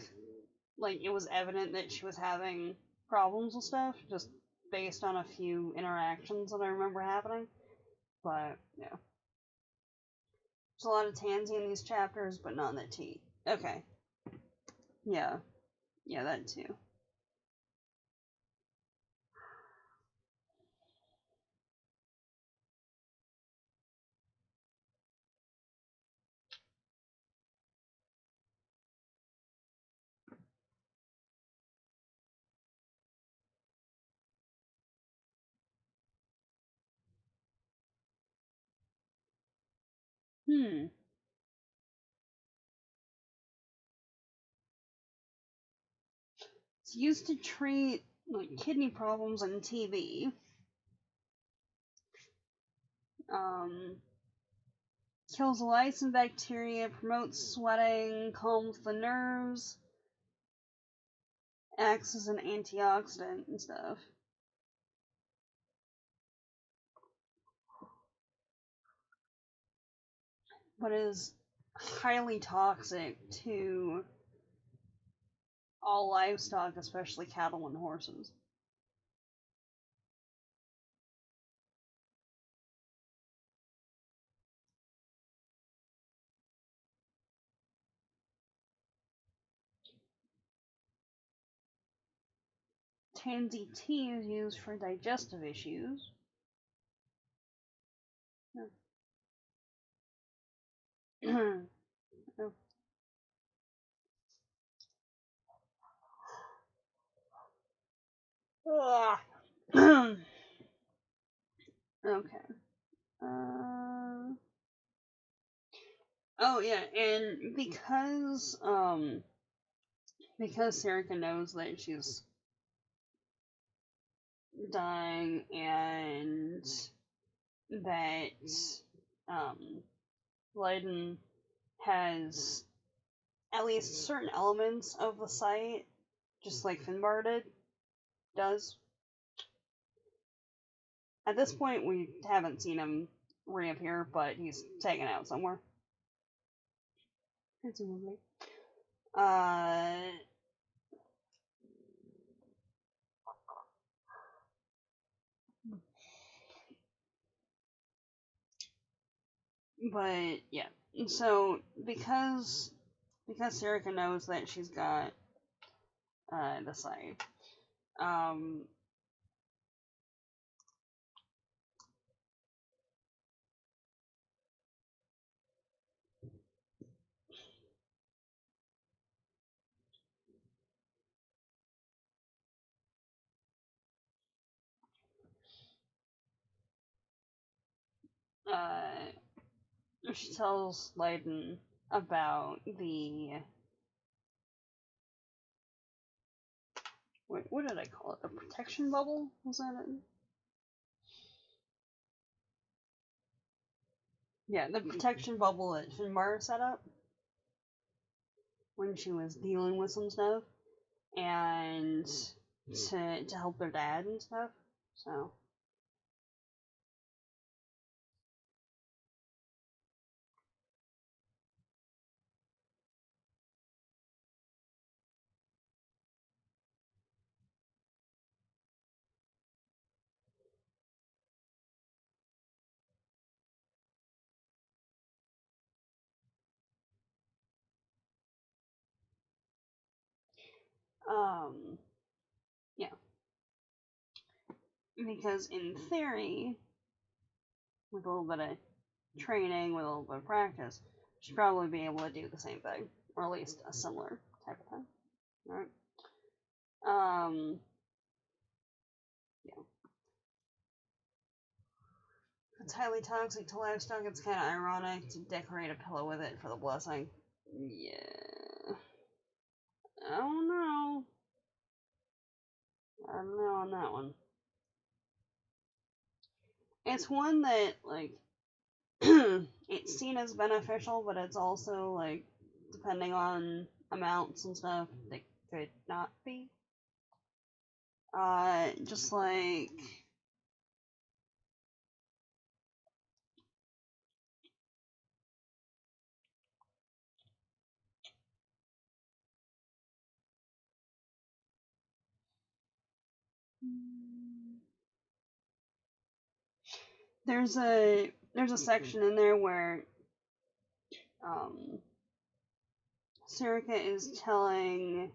like it was evident that she was having problems with stuff, just based on a few interactions that I remember happening. But yeah, there's a lot of Tansy in these chapters, but not in the tea. Okay, yeah, that too. Hmm. It's used to treat like kidney problems and TB. Um, kills lice and bacteria, promotes sweating, calms the nerves, acts as an antioxidant and stuff. But is highly toxic to all livestock, especially cattle and horses. Tansy tea is used for digestive issues. Oh. Okay. Oh yeah, and because Serica knows that she's dying and that Leiden has at least certain elements of the site, just like Finbar does. At this point, we haven't seen him reappear, but he's taken out somewhere. Presumably. But yeah, so because Serica knows that she's got the site, um, she tells Leiden about the what did I call it? The protection bubble? Was that it? Yeah, the protection bubble that Finbar set up when she was dealing with some stuff, and to help their dad and stuff. So Yeah. Because in theory, with a little bit of training, with a little bit of practice, she'd probably be able to do the same thing, or at least a similar type of thing. Right? Yeah. It's highly toxic to livestock. It's kind of ironic to decorate a pillow with it for the blessing. Yeah. I don't know. I don't know on that one. It's one that, like, it's seen as beneficial, but it's also, like, depending on amounts and stuff, it could not be. Just like. There's a section in there where um Sirica is telling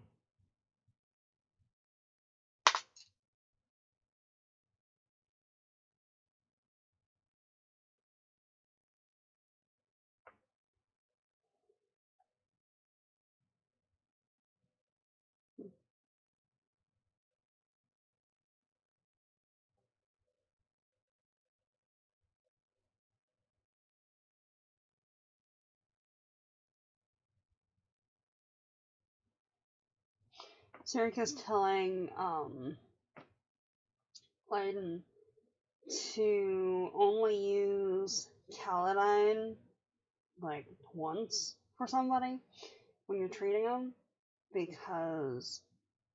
Sirica's telling Biden to only use Caladine like once for somebody when you're treating them, because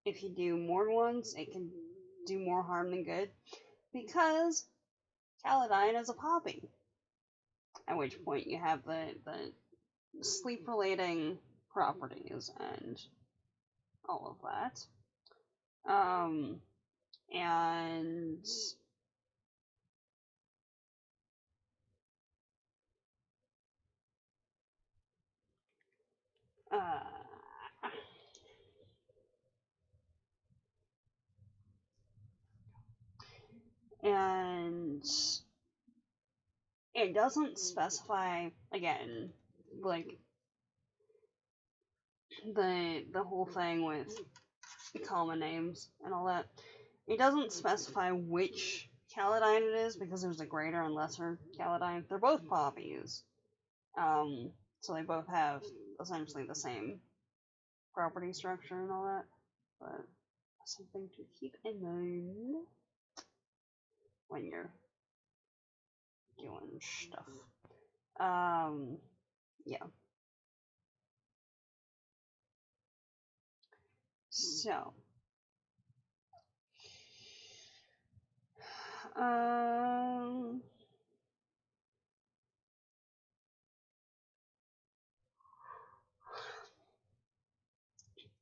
if you do more than once, it can do more harm than good, because Caladine is a poppy. At which point you have the sleep relating properties and all of that. And uh, and it doesn't specify, again, like the whole thing with common names and all that. It doesn't specify which Caladine it is, because there's a greater and lesser Caladine. They're both poppies, so they both have essentially the same property structure and all that. But something to keep in mind when you're doing stuff. Yeah. So, um,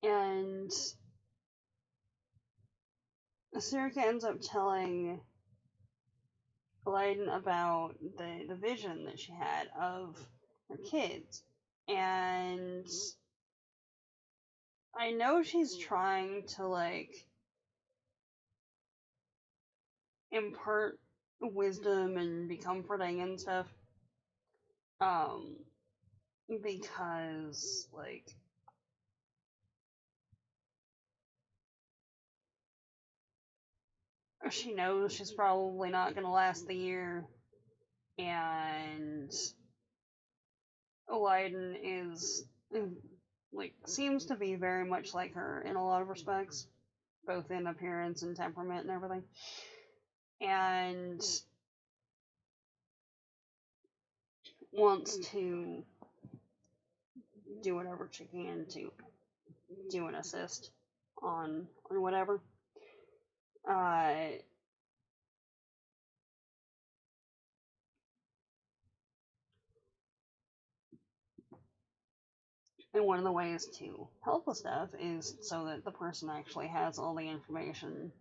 and Sirka ends up telling Leiden about the vision that she had of her kids. And I know she's trying to, like, impart wisdom and be comforting and stuff. Because, like, she knows she's probably not gonna last the year, and Leiden is, like, seems to be very much like her in a lot of respects, both in appearance and temperament and everything. And wants to do whatever she can to do an assist on whatever. And one of the ways to help with stuff is so that the person actually has all the information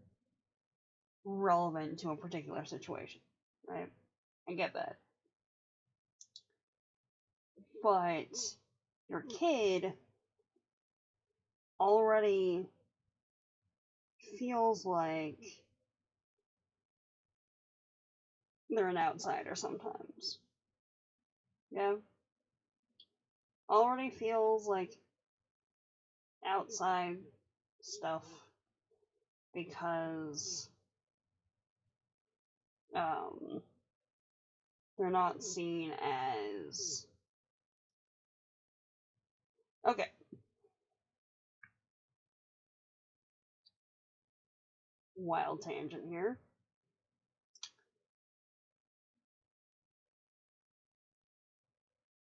relevant to a particular situation, right? I get that. But your kid already feels like they're an outsider sometimes. Yeah? Already feels like outside stuff because they're not seen as okay. Wild tangent here.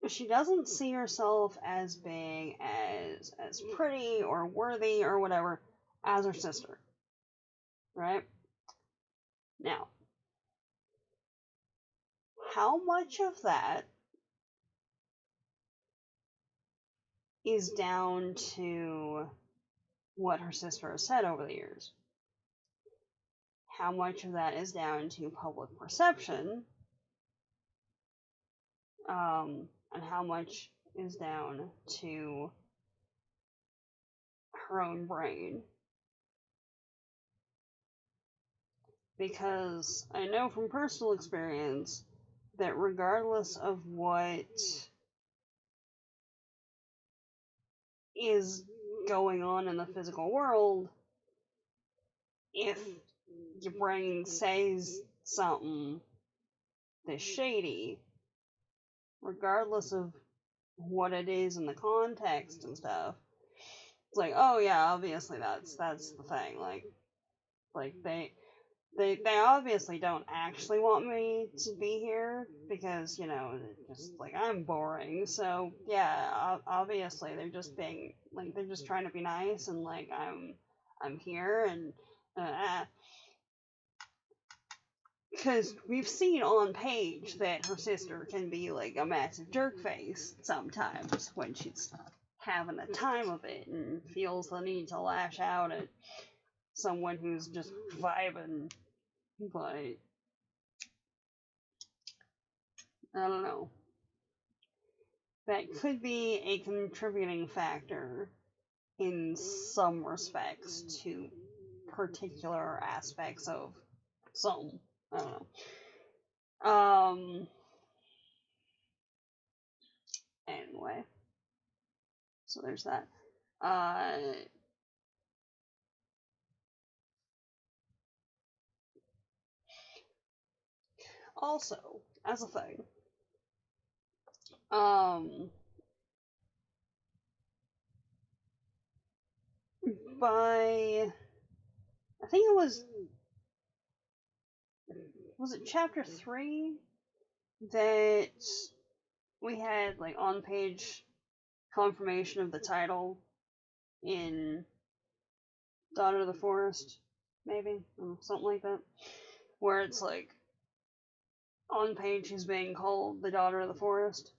She doesn't see herself as being as pretty or worthy or whatever as her sister. Right? Now, how much of that is down to what her sister has said over the years? How much of that is down to public perception? And how much is down to her own brain? Because I know from personal experience that regardless of what is going on in the physical world, if your brain says something that's shady, regardless of what it is in the context and stuff, it's like, oh yeah, obviously that's the thing. Like they obviously don't actually want me to be here because, you know, just like I'm boring. So yeah, obviously they're just being like they're just trying to be nice and like I'm here and because we've seen on page that her sister can be like a massive jerk face sometimes when she's having a time of it and feels the need to lash out at someone who's just vibing. But I don't know. That could be a contributing factor in some respects to particular aspects of some. I don't know. Anyway. So there's that. Also, as a thing, by I think it was it chapter 3 that we had like on page confirmation of the title in Daughter of the Forest, maybe something like that, where it's like on page she's being called the Daughter of the Forest.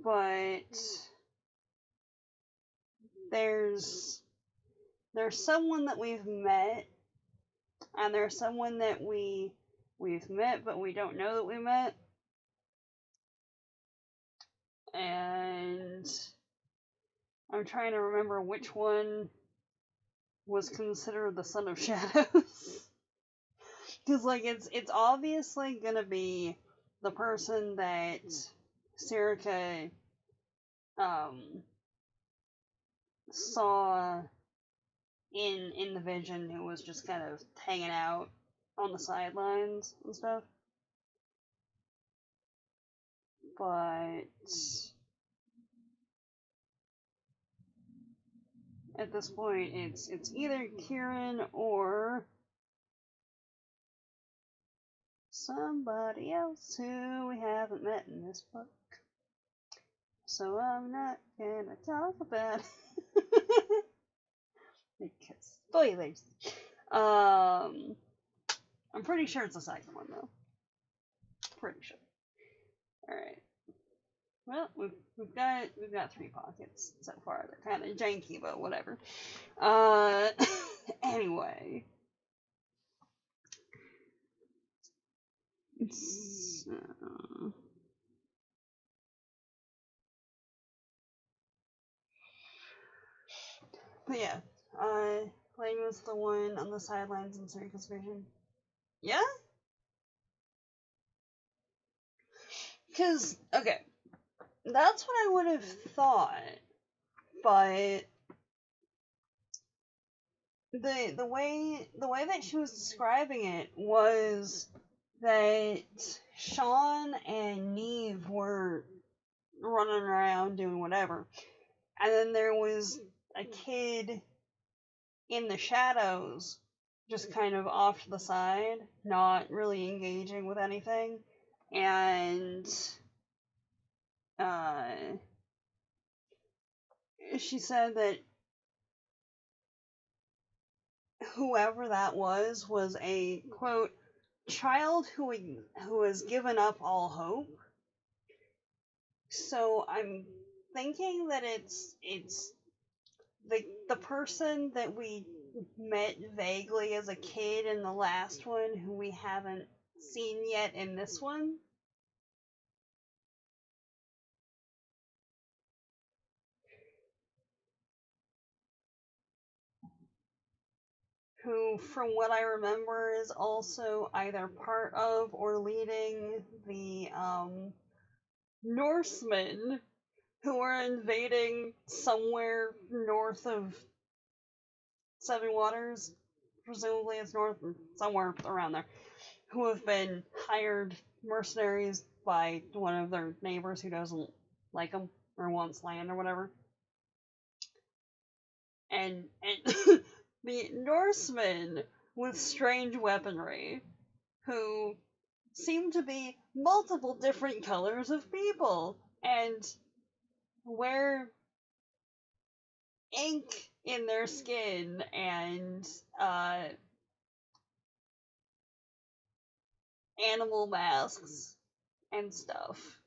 But there's someone that we've met, and there's someone that we've met but we don't know that we met, and I'm trying to remember which one was considered the Son of Shadows. Because like it's obviously gonna be the person that Serica saw in the vision, who was just kind of hanging out on the sidelines and stuff. But at this point, it's either Kieran or somebody else who we haven't met in this book. So I'm not gonna talk about it. Because spoilers. I'm pretty sure it's the second one though. Pretty sure. Alright. Well, we've got 3 pockets so far. They're kind of janky, but whatever. Anyway. But yeah, Lane was the one on the sidelines in Circus Vision. Yeah? Because, okay, that's what I would have thought, but the way that she was describing it was that Sean and Neve were running around doing whatever, and then there was a kid in the shadows, just kind of off to the side, not really engaging with anything, and uh, she said that whoever that was a quote child who has given up all hope. So I'm thinking that it's the person that we met vaguely as a kid in the last one who we haven't seen yet in this one. Who, from what I remember, is also either part of or leading the Norsemen who are invading somewhere north of Seven Waters. Presumably it's north, somewhere around there. Who have been hired mercenaries by one of their neighbors who doesn't like them or wants land or whatever. And the Norsemen with strange weaponry who seem to be multiple different colors of people and wear ink in their skin and animal masks and stuff.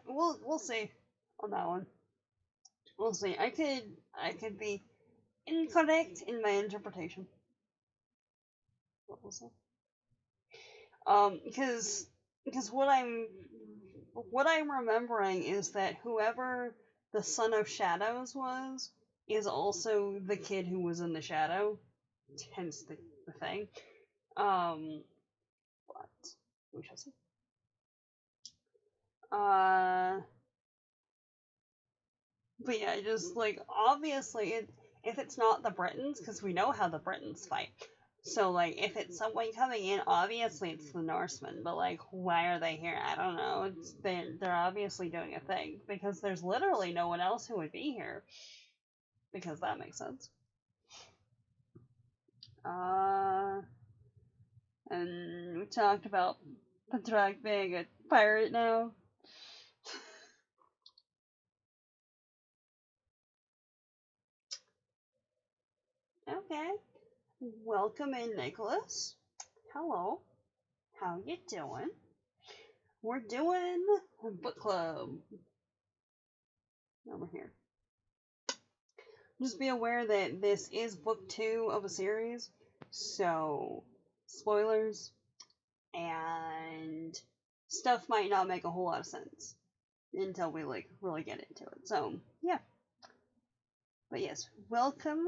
We'll see on that one. We'll see. I could be incorrect in my interpretation. But we'll see. Because what I'm remembering is that whoever the Son of Shadows was is also the kid who was in the shadow, hence the thing. But we shall see. But yeah, just like obviously, if it's not the Britons, because we know how the Britons fight. So like, if it's someone coming in, obviously it's the Norsemen. But like, why are they here? I don't know. They're obviously doing a thing because there's literally no one else who would be here. Because that makes sense. And we talked about Patrak being a pirate now. Okay. Welcome in, Nicholas. Hello. How you doing? We're doing book club over here. Just be aware that this is book 2 of a series, so spoilers and stuff might not make a whole lot of sense until we like really get into it. So yeah. But yes, welcome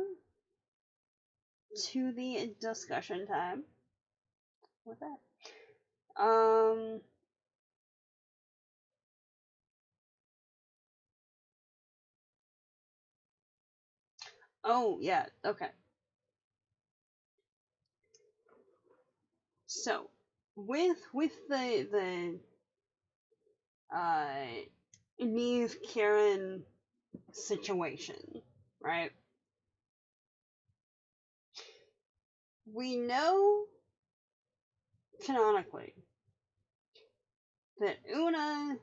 to the discussion time with that. Oh yeah, okay. So with the Neve Karen situation, right? We know canonically that Una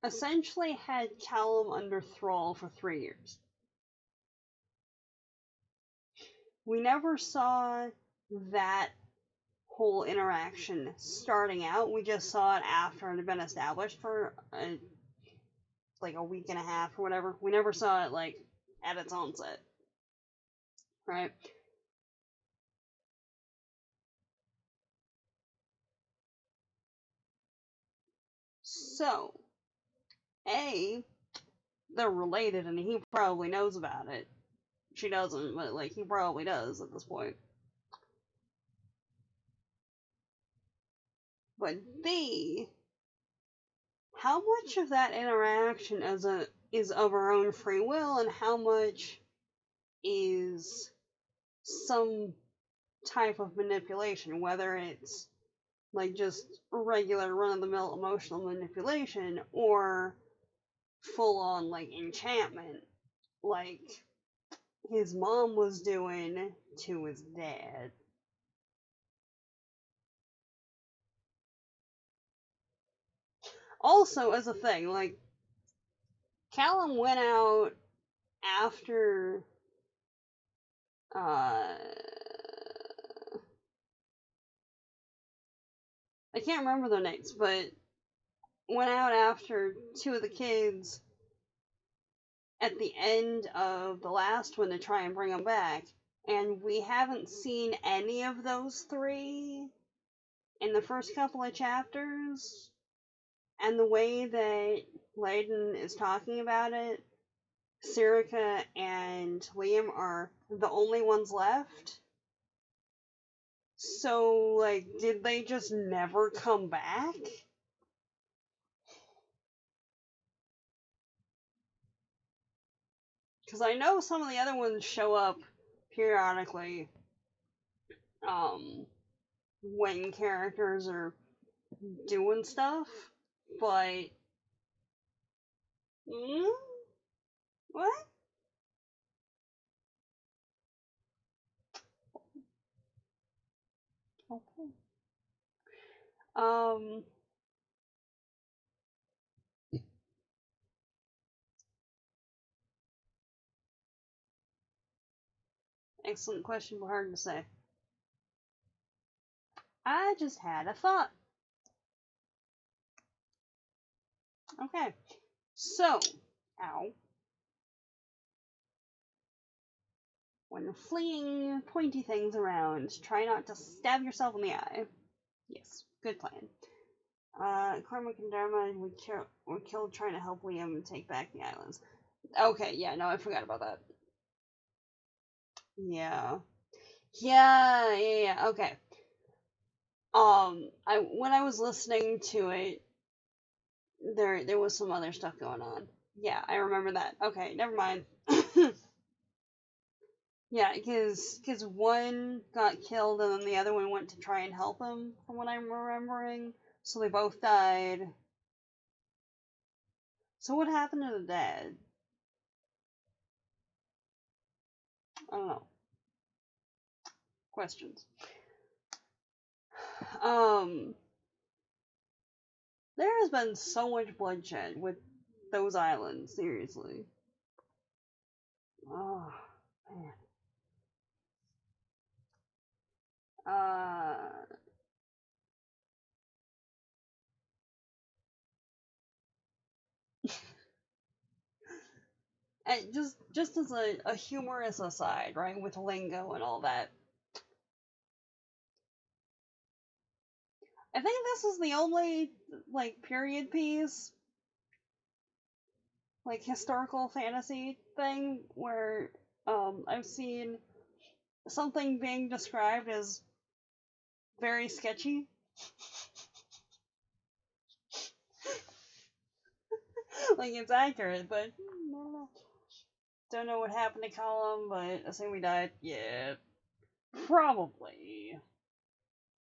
essentially had Callum under thrall for 3 years. We never saw that whole interaction starting out. We just saw it after it had been established for like a week and a half or whatever. We never saw it like at its onset, right? So, A, they're related and he probably knows about it. She doesn't, but, like, he probably does at this point. But B, how much of that interaction is of her own free will, and how much is some type of manipulation, whether it's like just regular run-of-the-mill emotional manipulation or full-on like enchantment, like his mom was doing to his dad. Also, as a thing, like, Callum went out after I can't remember their names, but went out after two of the kids at the end of the last one to try and bring them back, and we haven't seen any of those three in the first couple of chapters, and the way that Layden is talking about it, Sirica and Liam are the only ones left. So, like, did they just never come back? Because I know some of the other ones show up periodically, when characters are doing stuff, but... What? Okay. Excellent question, but hard to say. I just had a thought. Okay. So, ow. When fleeing pointy things around, try not to stab yourself in the eye. Yes, good plan. Cormac and Dharma were killed trying to help Liam take back the islands. Okay, yeah, no, I forgot about that. Yeah. Yeah, okay. When I was listening to it, there was some other stuff going on. Yeah, I remember that. Okay, never mind. Yeah, because one got killed and then the other one went to try and help him, from what I'm remembering. So they both died. So what happened to the dad? I don't know. Questions. There has been so much bloodshed with those islands, seriously. Oh, man. And just as a humorous aside, right, with lingo and all that, I think this is the only, like, period piece, like, historical fantasy thing where, I've seen something being described as very sketchy. Like, it's accurate, but don't know what happened to Colum, but assume he died. Yeah, probably.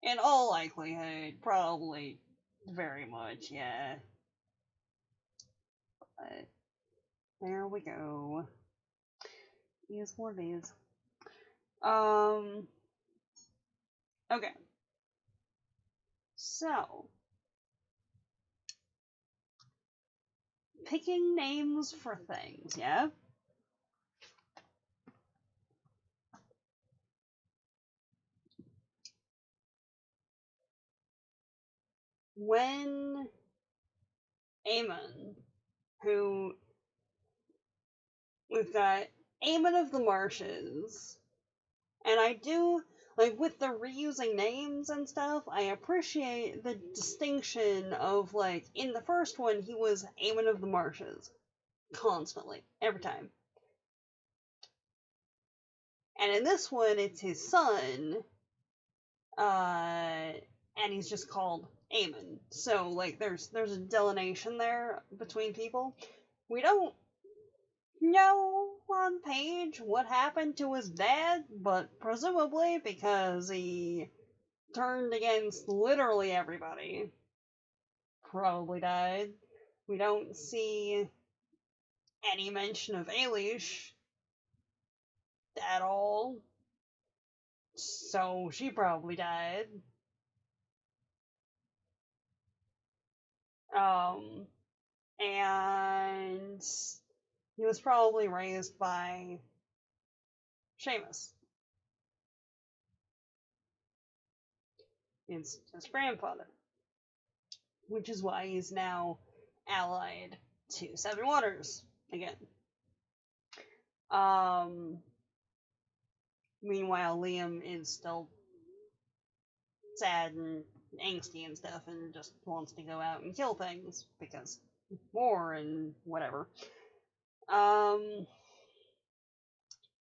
In all likelihood, probably very much, yeah. But there we go. Is what it is. Okay. So, picking names for things, yeah? When Aemon, who we've got Aemon of the Marshes, and I do Like, with the reusing names and stuff, I appreciate the distinction of, like, in the first one, he was Aemon of the Marshes. Constantly. Every time. And in this one, it's his son, and he's just called Aemon. So, like, there's a delineation there between people. We don't know on page what happened to his dad, but presumably because he turned against literally everybody, probably died. We don't see any mention of Ailish at all, so she probably died. And he was probably raised by Seamus. It's his grandfather, which is why he's now allied to Seven Waters again. Meanwhile, Liam is still sad and angsty and stuff and just wants to go out and kill things because war and whatever.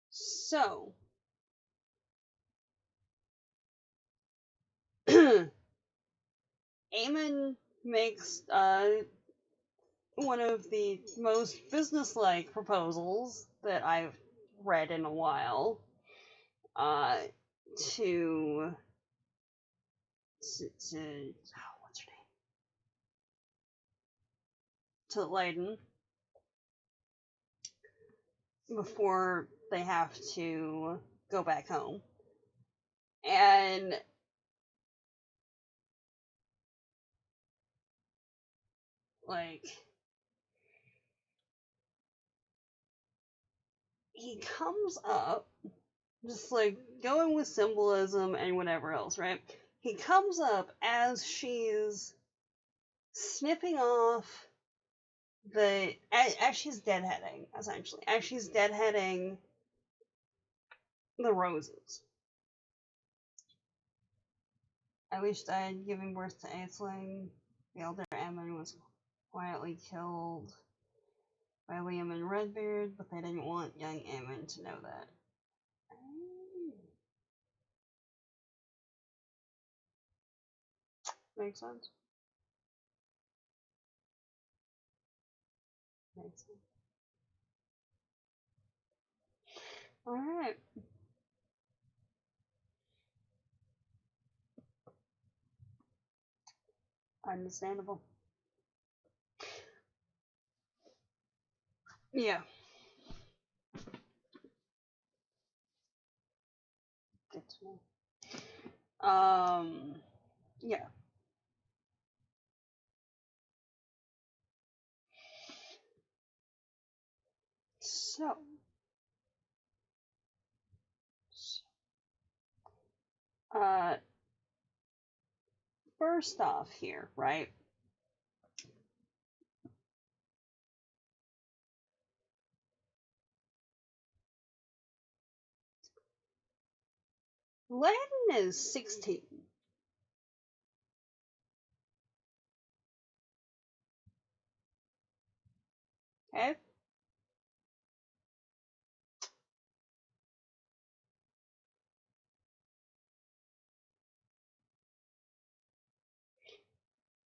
So Aemon makes one of the most businesslike proposals that I've read in a while to what's her name? To Leiden before they have to go back home. And like he comes up just like going with symbolism and whatever else, right? He comes up as she's snipping off as she's deadheading, essentially. As she's deadheading the roses. Eilish died giving birth to Aisling. The elder Aemon was quietly killed by Liam and Redbeard, but they didn't want young Aemon to know that. Makes sense. Makes sense. Alright. Understandable. Yeah. Good to know. Yeah. So. First off here, right? Landon is 16. Okay?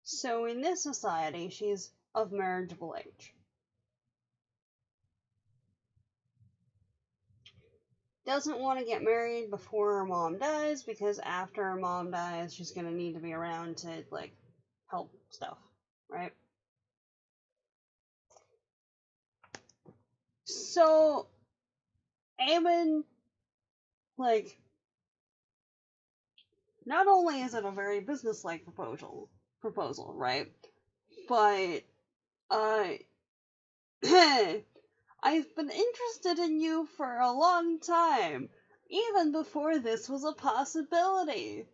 So in this society, she's of marriageable age. Doesn't want to get married before her mom dies, because after her mom dies, she's gonna need to be around to, like, help stuff, right? So, Aemon, like, not only is it a very businesslike proposal, right? But, I've been interested in you for a long time, even before this was a possibility.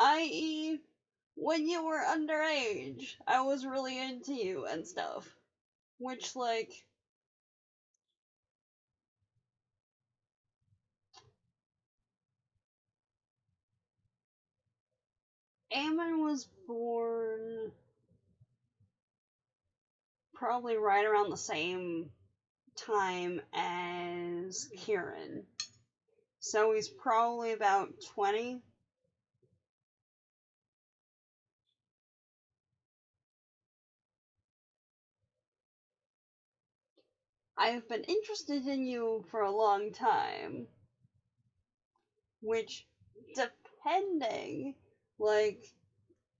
I.e., when you were underage, I was really into you and stuff. Which, like, Aemon was born probably right around the same time as Kieran. So he's probably about 20. I've been interested in you for a long time. Which, depending, like,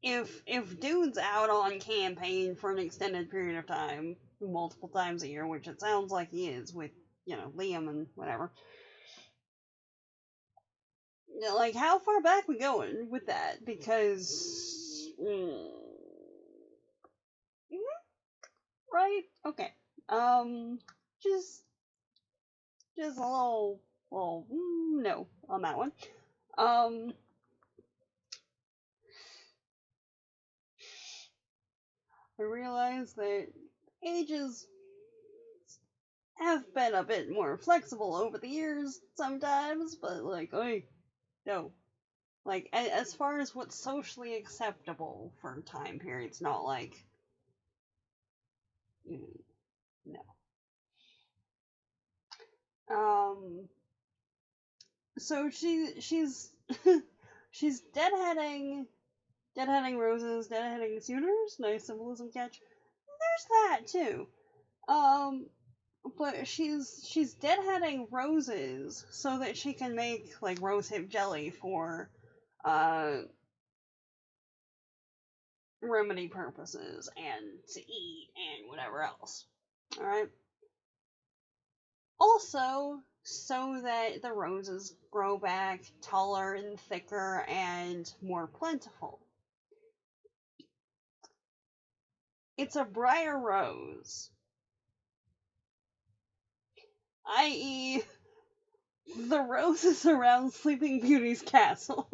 if dude's out on campaign for an extended period of time, multiple times a year, which it sounds like he is with, Liam and whatever. Like, how far back we going with that? Because, right? Okay. Um, just, just a little, no on that one. Um, I realize that ages have been a bit more flexible over the years sometimes, but like, no. Like, as far as what's socially acceptable for time periods, not like, no. So she's she's deadheading roses, deadheading suitors. Nice symbolism catch. There's that too. Um, but she's deadheading roses so that she can make like rosehip jelly for uh remedy purposes and to eat and whatever else. All right. Also, so that the roses grow back taller and thicker and more plentiful. It's a briar rose, i.e., the roses around Sleeping Beauty's castle.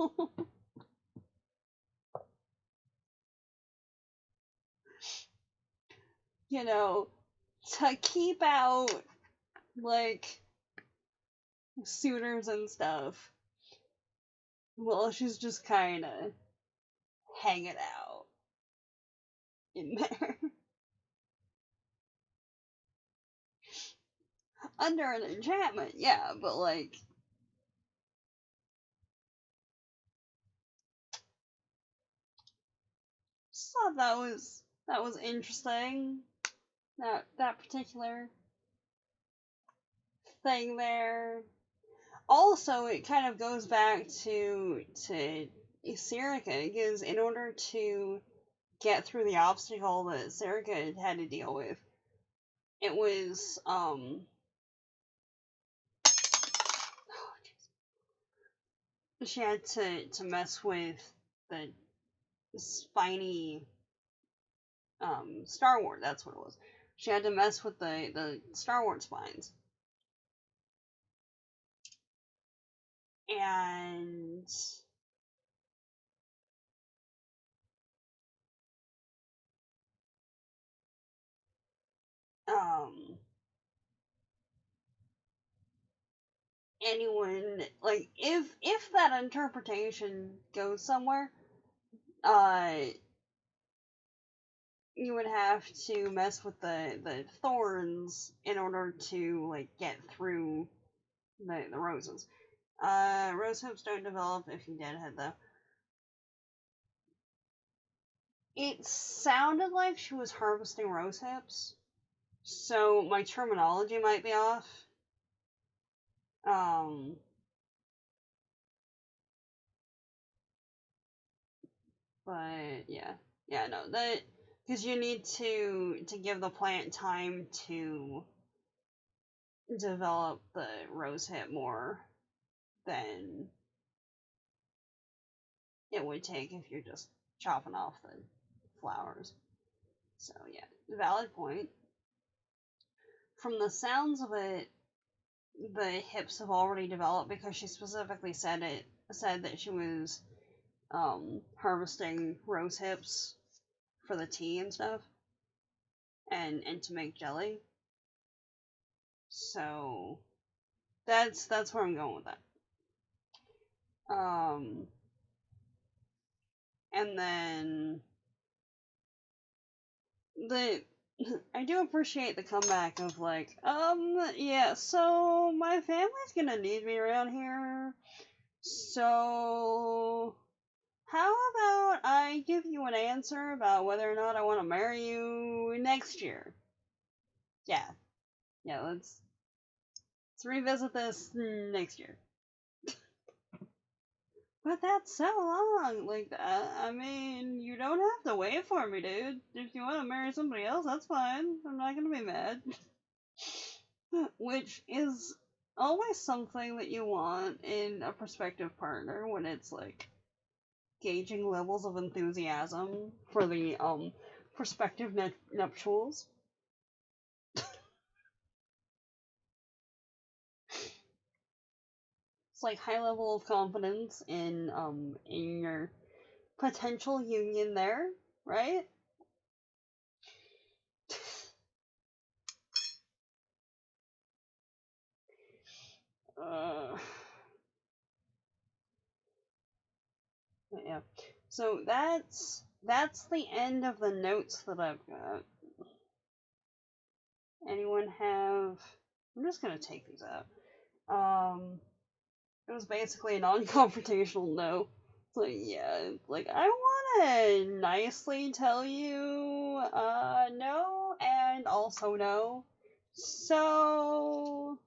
To keep out, like, suitors and stuff. Well, she's just kind of hanging out in there. Under an enchantment, yeah, but like. Just thought that was interesting. That particular thing there. Also, it kind of goes back to Serica, because in order to get through the obstacle that Serica had to deal with, it was she had to mess with the spiny starwort. That's what it was. She had to mess with the starwort spines, and um anyone, like, if that interpretation goes somewhere, uh you would have to mess with the thorns in order to like get through the roses. Rose hips don't develop if you deadhead though. It sounded like she was harvesting rose hips, so my terminology might be off. Um, but yeah, no, that because you need to give the plant time to develop the rose hip more than it would take if you're just chopping off the flowers. So yeah, valid point. From the sounds of it, the hips have already developed because she specifically said that she was harvesting rose hips for the tea and stuff, and to make jelly. So that's where I'm going with that. And then the I do appreciate the comeback of like, yeah, so my family's gonna need me around here. So how about I give you an answer about whether or not I want to marry you next year? Yeah. Yeah, let's revisit this next year. But that's so long. Like, I mean, you don't have to wait for me, dude. If you want to marry somebody else, that's fine. I'm not gonna be mad. Which is always something that you want in a prospective partner when it's like gauging levels of enthusiasm for the prospective nuptials. It's like high level of confidence in your potential union there, right? Uh, yeah. So that's the end of the notes that I've got. Anyone have? I'm just gonna take these out. It was basically a non-confrontational no. So yeah, like I wanna nicely tell you, no, and also no. So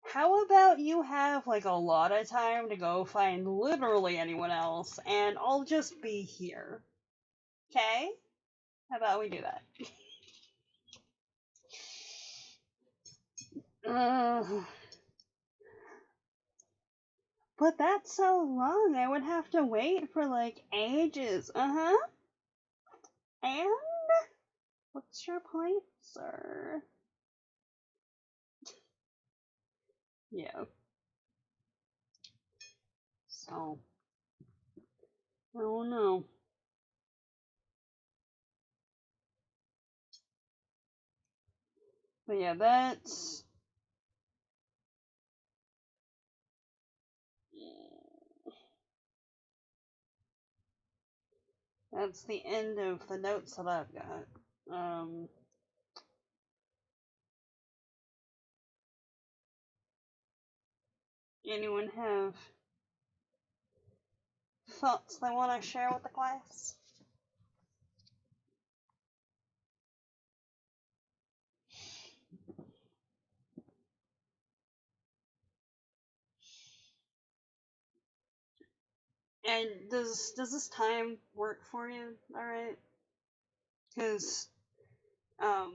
how about you have like a lot of time to go find literally anyone else, and I'll just be here. Okay? How about we do that? But that's so long. I would have to wait for like ages. Uh huh. And what's your point, sir? Yeah. So I don't know. But yeah, that's the end of the notes that I've got. Anyone have thoughts they want to share with the class? And does this time work for you? All right, because um,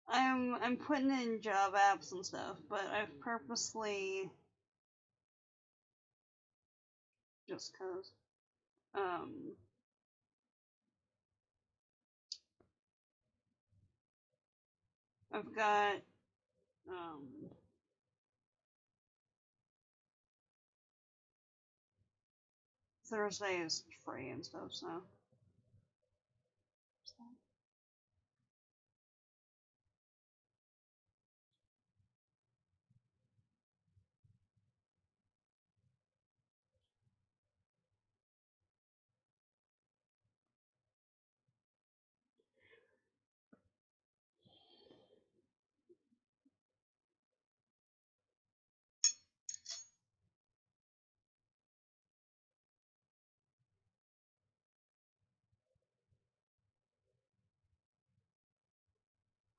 I'm putting in job apps and stuff, but I've purposely just cause um I've got um Thursday is free and stuff, so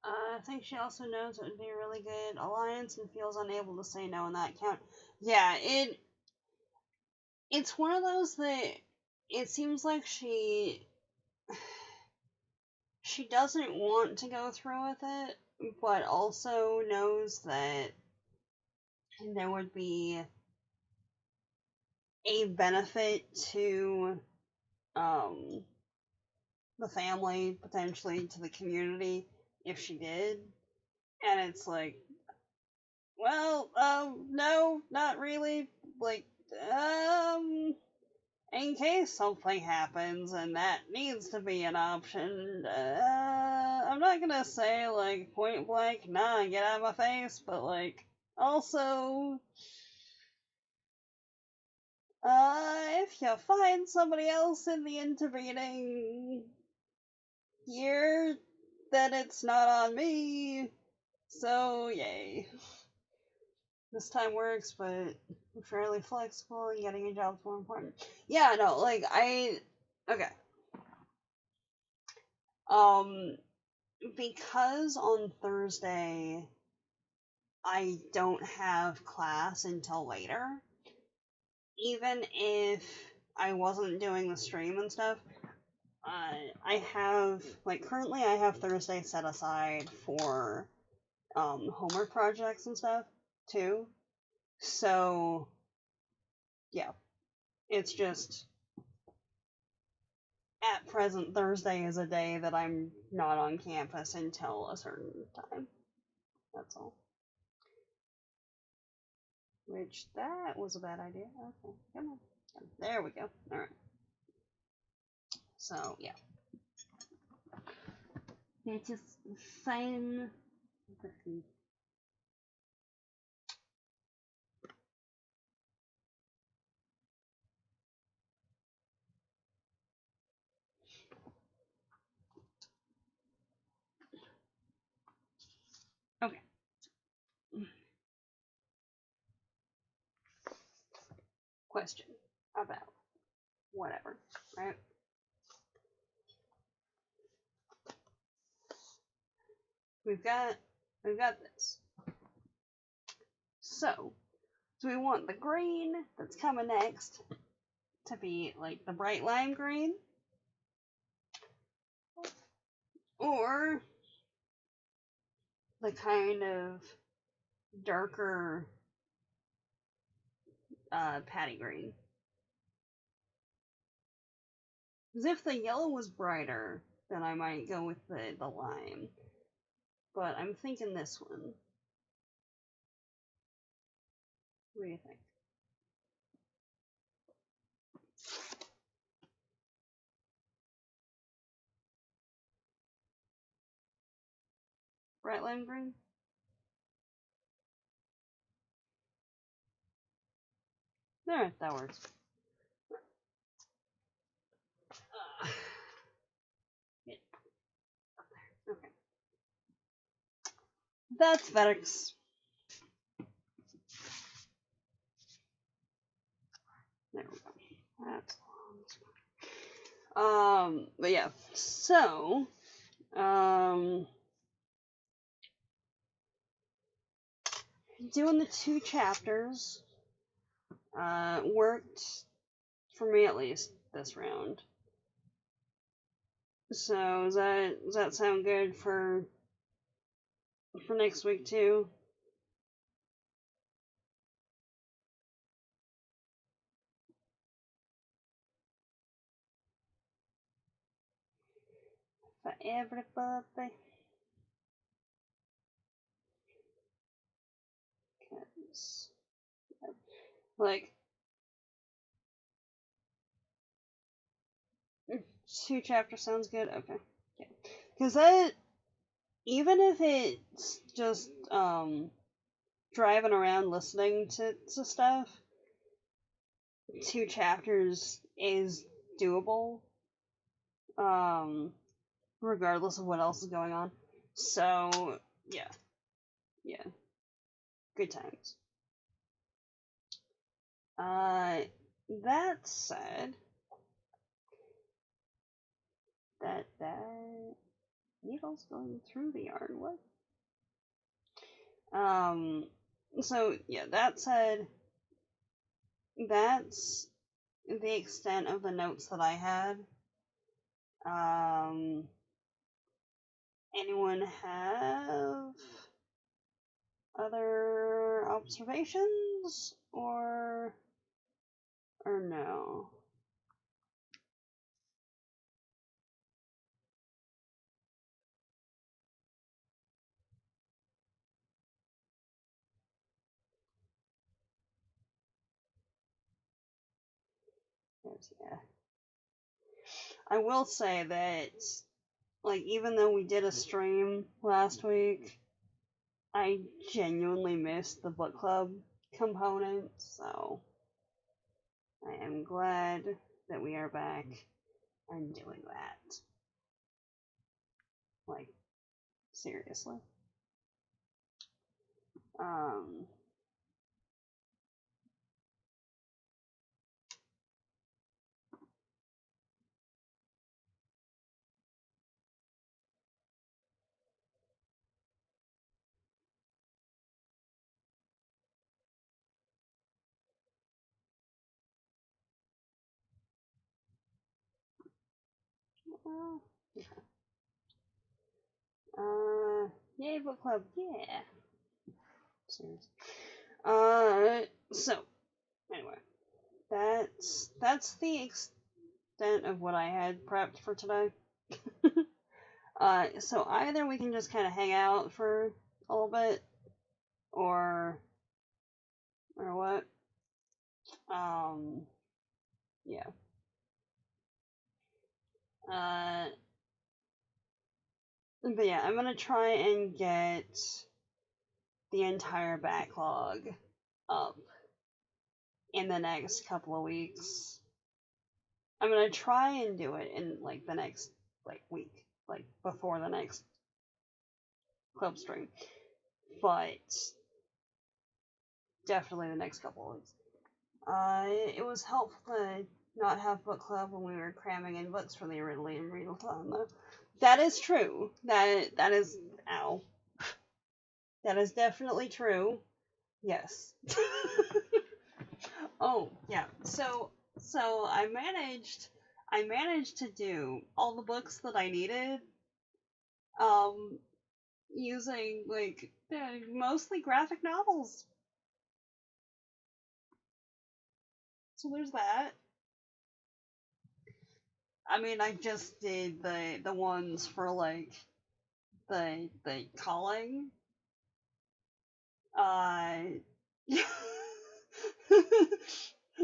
I think she also knows it would be a really good alliance and feels unable to say no on that count. Yeah, it's one of those that it seems like she doesn't want to go through with it, but also knows that there would be a benefit to um the family, potentially to the community if she did. And it's like, well, no, not really. Like, in case something happens and that needs to be an option, I'm not gonna say, like, point blank, nah, get out of my face, but, like, also, If you find somebody else in the intervening year, then it's not on me. So, yay. This time works, but I'm fairly flexible and getting a job's more important. Yeah, no, like, okay. Because on Thursday I don't have class until later, even if I wasn't doing the stream and stuff, I have, like, currently I have Thursday set aside for, homework projects and stuff, too. So, yeah. It's just, at present, Thursday is a day that I'm not on campus until a certain time. That's all. Which, that was a bad idea. Okay, come on. There we go. Alright. So, yeah. It's just fine. Okay. Question about whatever, right? We've got this. So, do we want the green that's coming next to be like the bright lime green? Or the kind of darker patty green? Because if the yellow was brighter, then I might go with the lime. But I'm thinking this one. What do you think? Bright lime green? Alright, that works. Yeah. Okay. That's Vex. There we go. That's but yeah. So, doing the 2 chapters, worked for me at least this round. So, does that sound good for next week too? For everybody. Cause, like, 2 chapters sounds good? Okay. Yeah. Because that, even if it's just, driving around listening to stuff, 2 chapters is doable. Regardless of what else is going on. So, yeah. Yeah. Good times. That said, that needle's going through the yarn. What? So, yeah, that said, that's the extent of the notes that I had. Anyone have other observations or no? Yeah. I will say that, like, even though we did a stream last week, I genuinely missed the book club component, so I am glad that we are back and doing that. Like, seriously. Okay. Yay, book club, yeah. Serious. So, anyway, that's the extent of what I had prepped for today. So either we can just kind of hang out for a little bit, or what? Yeah. But yeah, I'm gonna try and get the entire backlog up in the next couple of weeks. I'm gonna try and do it in like the next week, like before the next club stream, but definitely the next couple of weeks. It was helpful to not have book club when we were cramming in books for the Marillier readathon, though. That is true. That is ow. That is definitely true. Yes. Oh yeah. So I managed to do all the books that I needed. Using mostly graphic novels. So there's that. I mean, I just did the ones for the calling.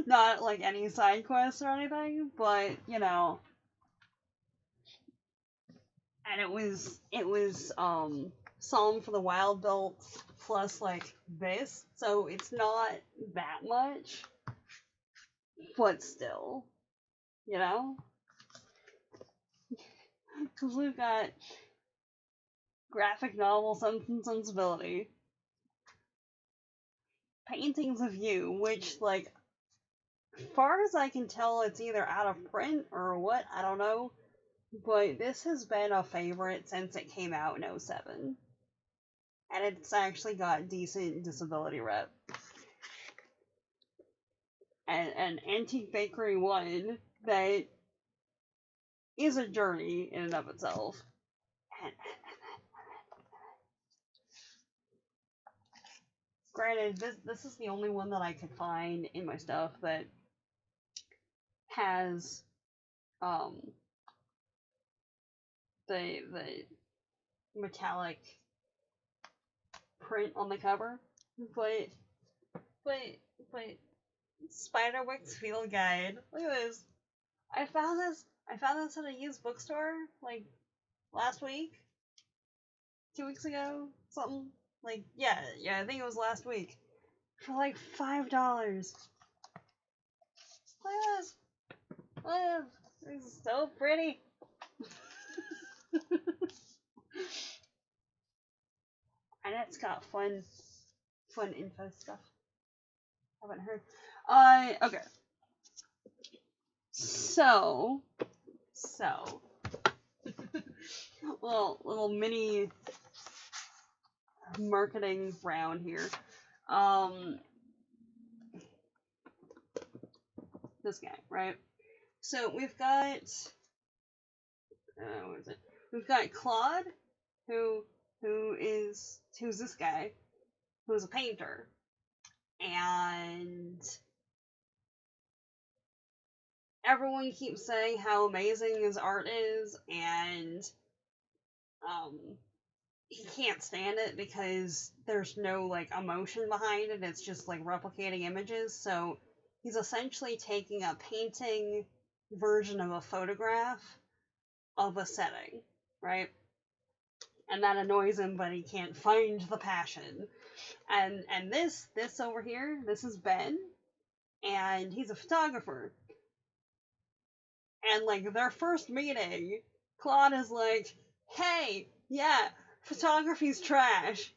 Not like any side quests or anything, but and it was Psalm for the Wild Belts plus this, so it's not that much, but still, because we've got graphic novel Sense and Sensibility, paintings of you, which far as I can tell, it's either out of print or what, I don't know. But this has been a favorite since it came out in 07. And it's actually got decent disability rep. And Antique Bakery 1 that is a journey in and of itself. Granted, this is the only one that I could find in my stuff that has the metallic print on the cover, but Spiderwick's Field Guide. Look at this. I found this at a used bookstore last week, 2 weeks ago, something. Yeah, I think it was last week for $5. Look at this. Oh, this is so pretty. And it's got fun info stuff. Haven't heard. Okay. So little mini marketing round here. This guy, right? So we've got what is it? We've got Claude, who's this guy, who's a painter, and everyone keeps saying how amazing his art is, and he can't stand it because there's no emotion behind it. It's just replicating images. So he's essentially taking a painting version of a photograph of a setting, right? And that annoys him, but he can't find the passion. And this over here, this is Ben, and he's a photographer. And like their first meeting, Claude is like, "Hey, yeah, photography's trash."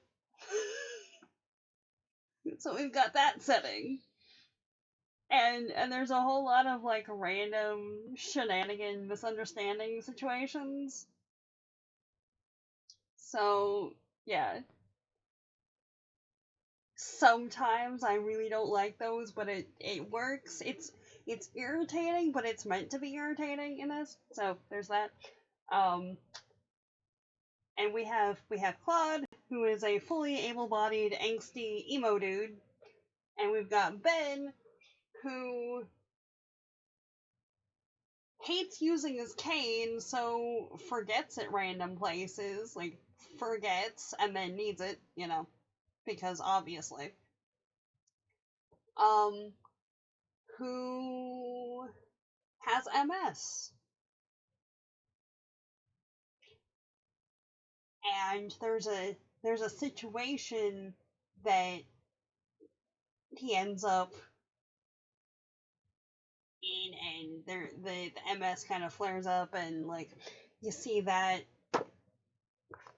So we've got that setting. And there's a whole lot of like random shenanigan misunderstanding situations. So yeah, sometimes I really don't like those, but it works. It's irritating, but it's meant to be irritating in this. So there's that. Um, and we have Claude, who is a fully able-bodied, angsty emo dude, and we've got Ben, who hates using his cane, so forgets at random places, like forgets and then needs it, because obviously. Um, who has MS. And there's a situation that he ends up in, and the MS kind of flares up, and like you see that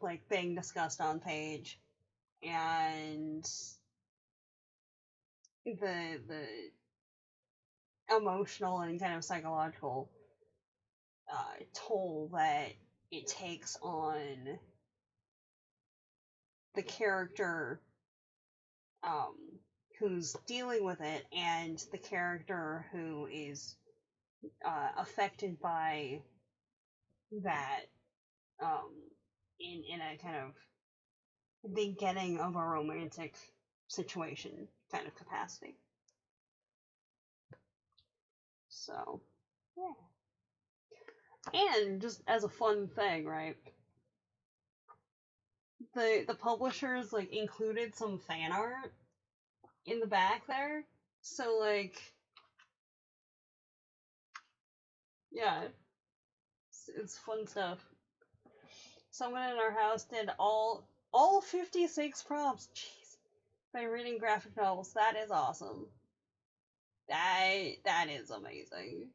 like being discussed on page, and the emotional and kind of psychological toll that it takes on the character um, who's dealing with it, and the character who is affected by that um, in a kind of beginning of a romantic situation kind of capacity. So, yeah. And just as a fun thing, right? The publishers like included some fan art in the back there. So like, yeah, it's fun stuff. Someone in our house did all 56 prompts. Jeez, by reading graphic novels. That is awesome. That is amazing.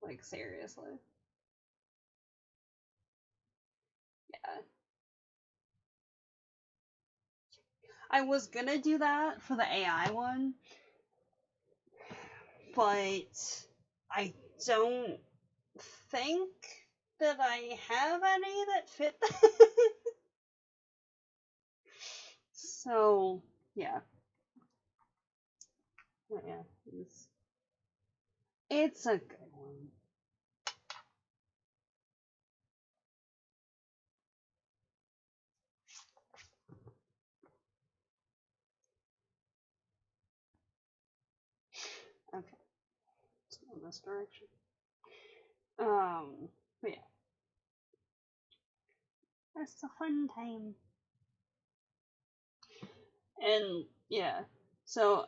Like seriously. Yeah. I was gonna do that for the AI one, but I don't think that I have any that fit that. So, yeah. But yeah, it's a good one. Okay, let's go in this direction. But yeah, it's a fun time. And yeah, so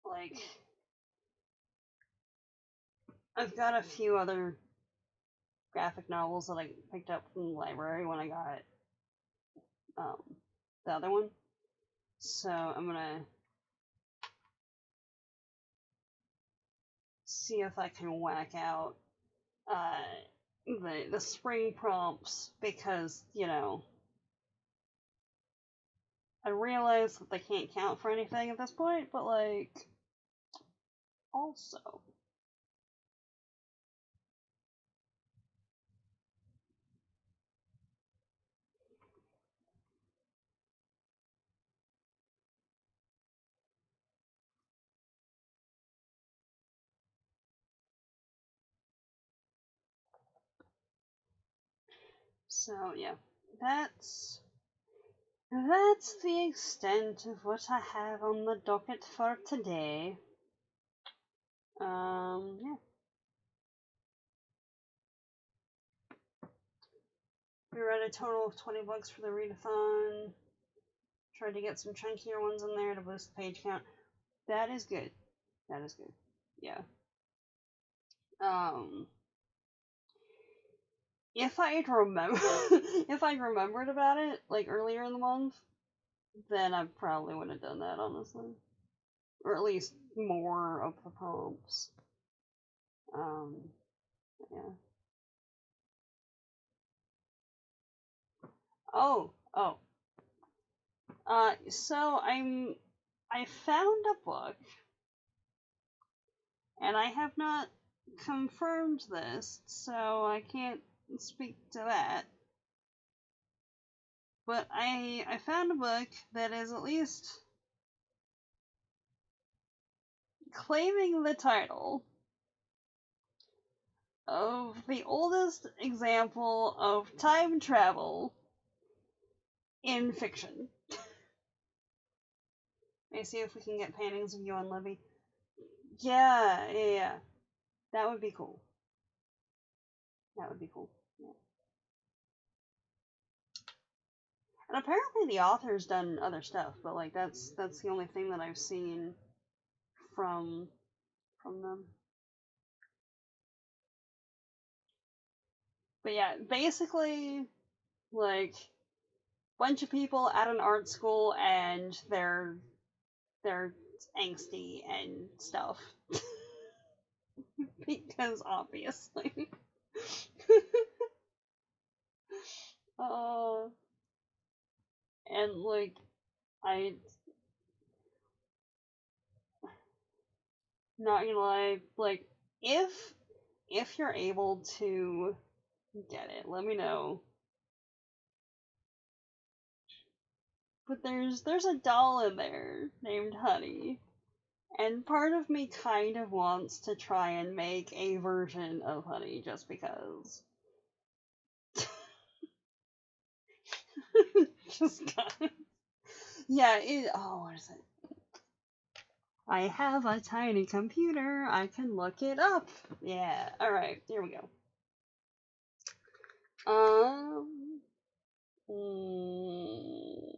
like, I've got a few other graphic novels that I picked up from the library when I got um, the other one. So I'm gonna see if I can whack out the spring prompts, because I realize that they can't count for anything at this point, but like also. So yeah, that's that's the extent of what I have on the docket for today. Yeah. We read a total of 20 books for the readathon. Tried to get some chunkier ones in there to boost the page count. That is good. That is good. Yeah. Um, if I'd remember, if I'd remembered about it like earlier in the month, then I probably would have done that, honestly. Or at least more of the prompts. Um, yeah. Oh. So I found a book, and I have not confirmed this, so I can't speak to that. But I found a book that is at least claiming the title of the oldest example of time travel in fiction. Let me see if we can get paintings of you and Libby. Yeah. That would be cool. That would be cool. Yeah. And apparently the author's done other stuff, but like that's the only thing that I've seen from them. But yeah, basically like bunch of people at an art school and they're angsty and stuff. Because obviously. uh and like I not gonna lie, like if you're able to get it, let me know. But there's a doll in there named Honey, and part of me kind of wants to try and make a version of Honey just because. Just got yeah. What is it? I have a tiny computer. I can look it up. Yeah. All right. Here we go. Um. mm,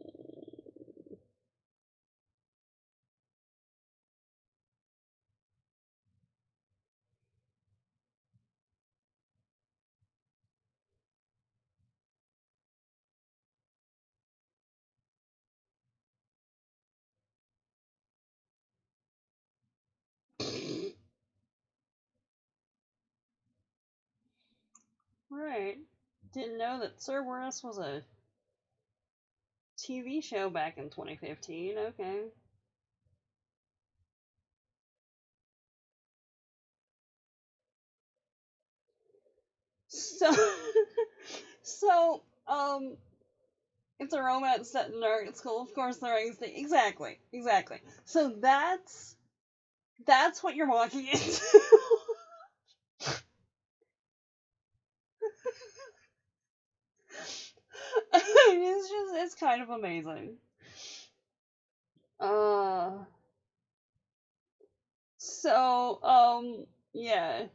right. Didn't know that Cerberus was a TV show back in 2015. Okay. So, so, it's a romance set in art school. Of course, they're angsty. Exactly. So that's what you're walking into. It's kind of amazing. Uh, yeah.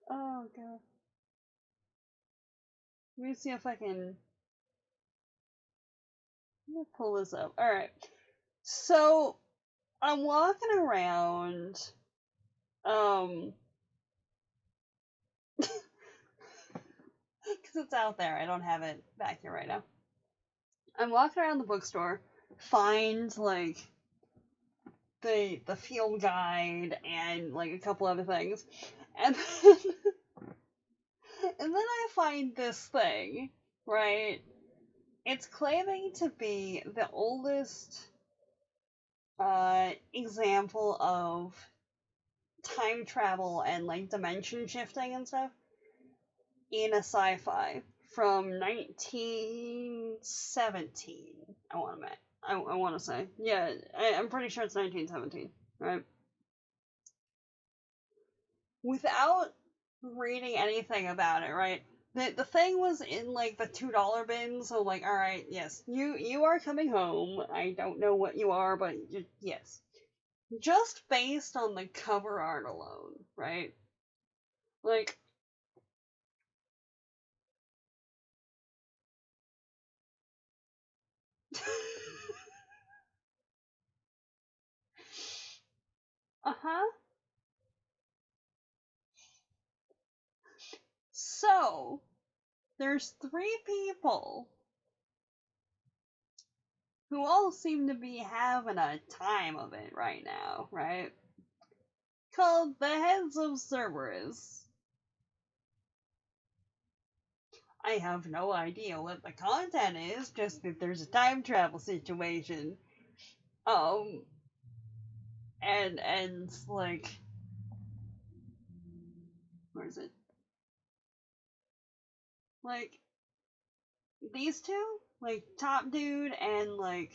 Oh god. Let me see if I can. Let me pull this up. All right. So I'm walking around. Um, because it's out there. I don't have it back here right now. I'm walking around the bookstore, find like the field guide and like a couple other things, and then and then I find this thing, right? It's claiming to be the oldest example of time travel and like dimension shifting and stuff in a sci-fi from 1917. I want to say, yeah, I'm pretty sure it's 1917, right? Without reading anything about it, right? The thing was in like the $2 bin, so like, all right, yes, you are coming home. I don't know what you are, but yes, just based on the cover art alone, right? Like, uh huh. So there's three people who all seem to be having a time of it right now, right? Called the Heads of Cerberus. I have no idea what the content is, just that there's a time travel situation. Um, and like, where is it? Like, these two, like, top dude and, like,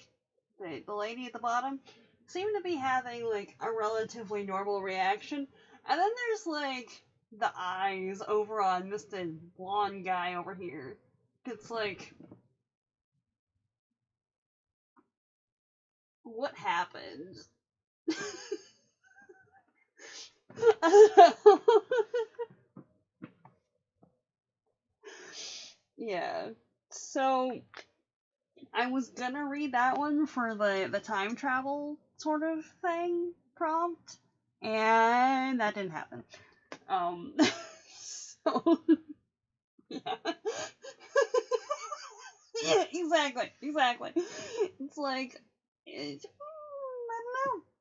the lady at the bottom, seem to be having, like, a relatively normal reaction. And then there's, like, the eyes over on Mr. Blonde guy over here. It's like, what happened? Yeah. So I was gonna read that one for the time travel sort of thing prompt, and that didn't happen. Um, so yeah, yeah, exactly. It's like I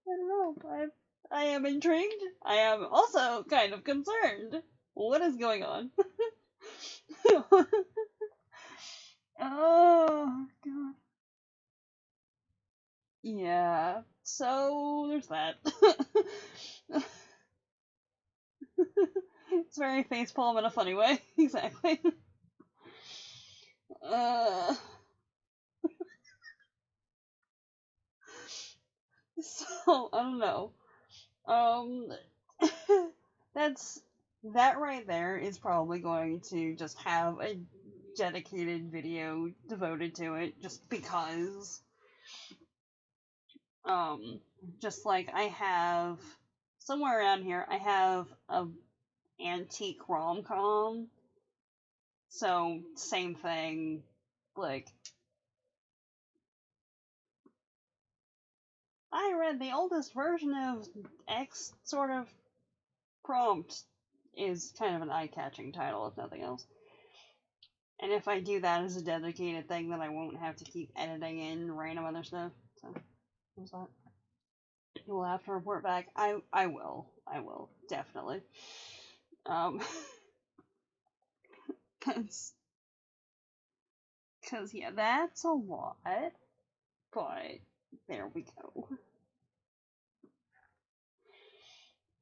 don't know. I am intrigued. I am also kind of concerned. What is going on? Oh god. Yeah. So there's that. It's very facepalm in a funny way. Exactly. Uh, so I don't know. Um, that's that right there is probably going to just have a dedicated video devoted to it, just because. Um, just like I have somewhere around here, I have a antique rom com. So same thing. Like I read the oldest version of X sort of prompt is kind of an eye-catching title, if nothing else. And if I do that as a dedicated thing, then I won't have to keep editing in random other stuff. So, what's that? You'll have to report back. I will definitely. Um, cause, cause yeah, that's a lot. But there we go.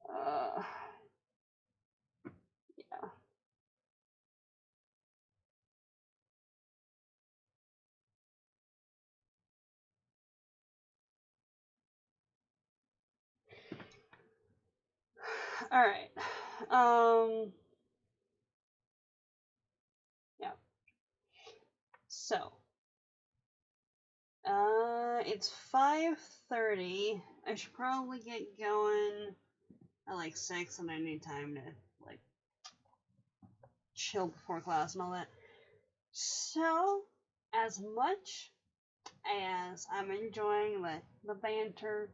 Uh, yeah. All right. Yeah. So, it's 5:30. I should probably get going at like 6, and I need time to like chill before class and all that. So, as much as I'm enjoying the banter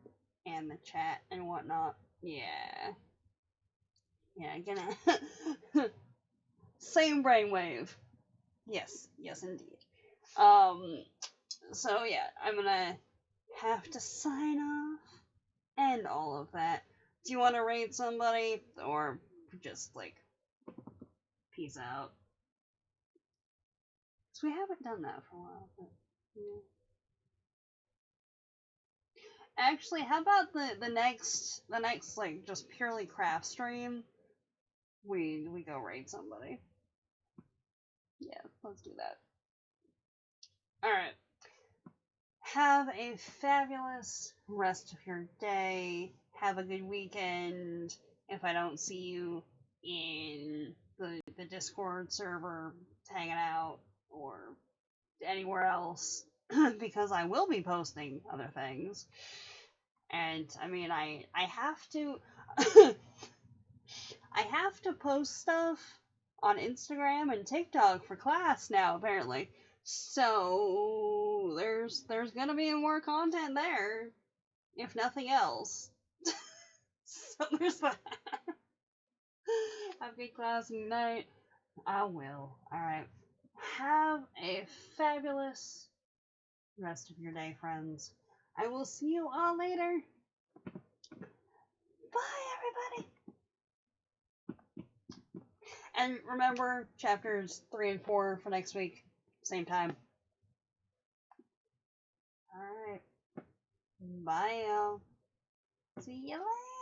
and the chat and whatnot, yeah, gonna same brainwave. Yes, indeed. Um, so yeah, I'm gonna have to sign off and all of that. Do you want to raid somebody or just like peace out? Because we haven't done that for a while. But, yeah. Actually, how about the next like just purely craft stream? We go raid somebody. Yeah, let's do that. All right. Have a fabulous rest of your day. Have a good weekend. If I don't see you in the Discord server hanging out or anywhere else, because I will be posting other things. And I mean, I have to I have to post stuff on Instagram and TikTok for class now apparently. So there's gonna be more content there, if nothing else. So there's that. Have a good class night. I will. Alright. Have a fabulous rest of your day, friends. I will see you all later. Bye, everybody. And remember, chapters 3 and 4 for next week, same time. Alright. Bye, y'all. See you later.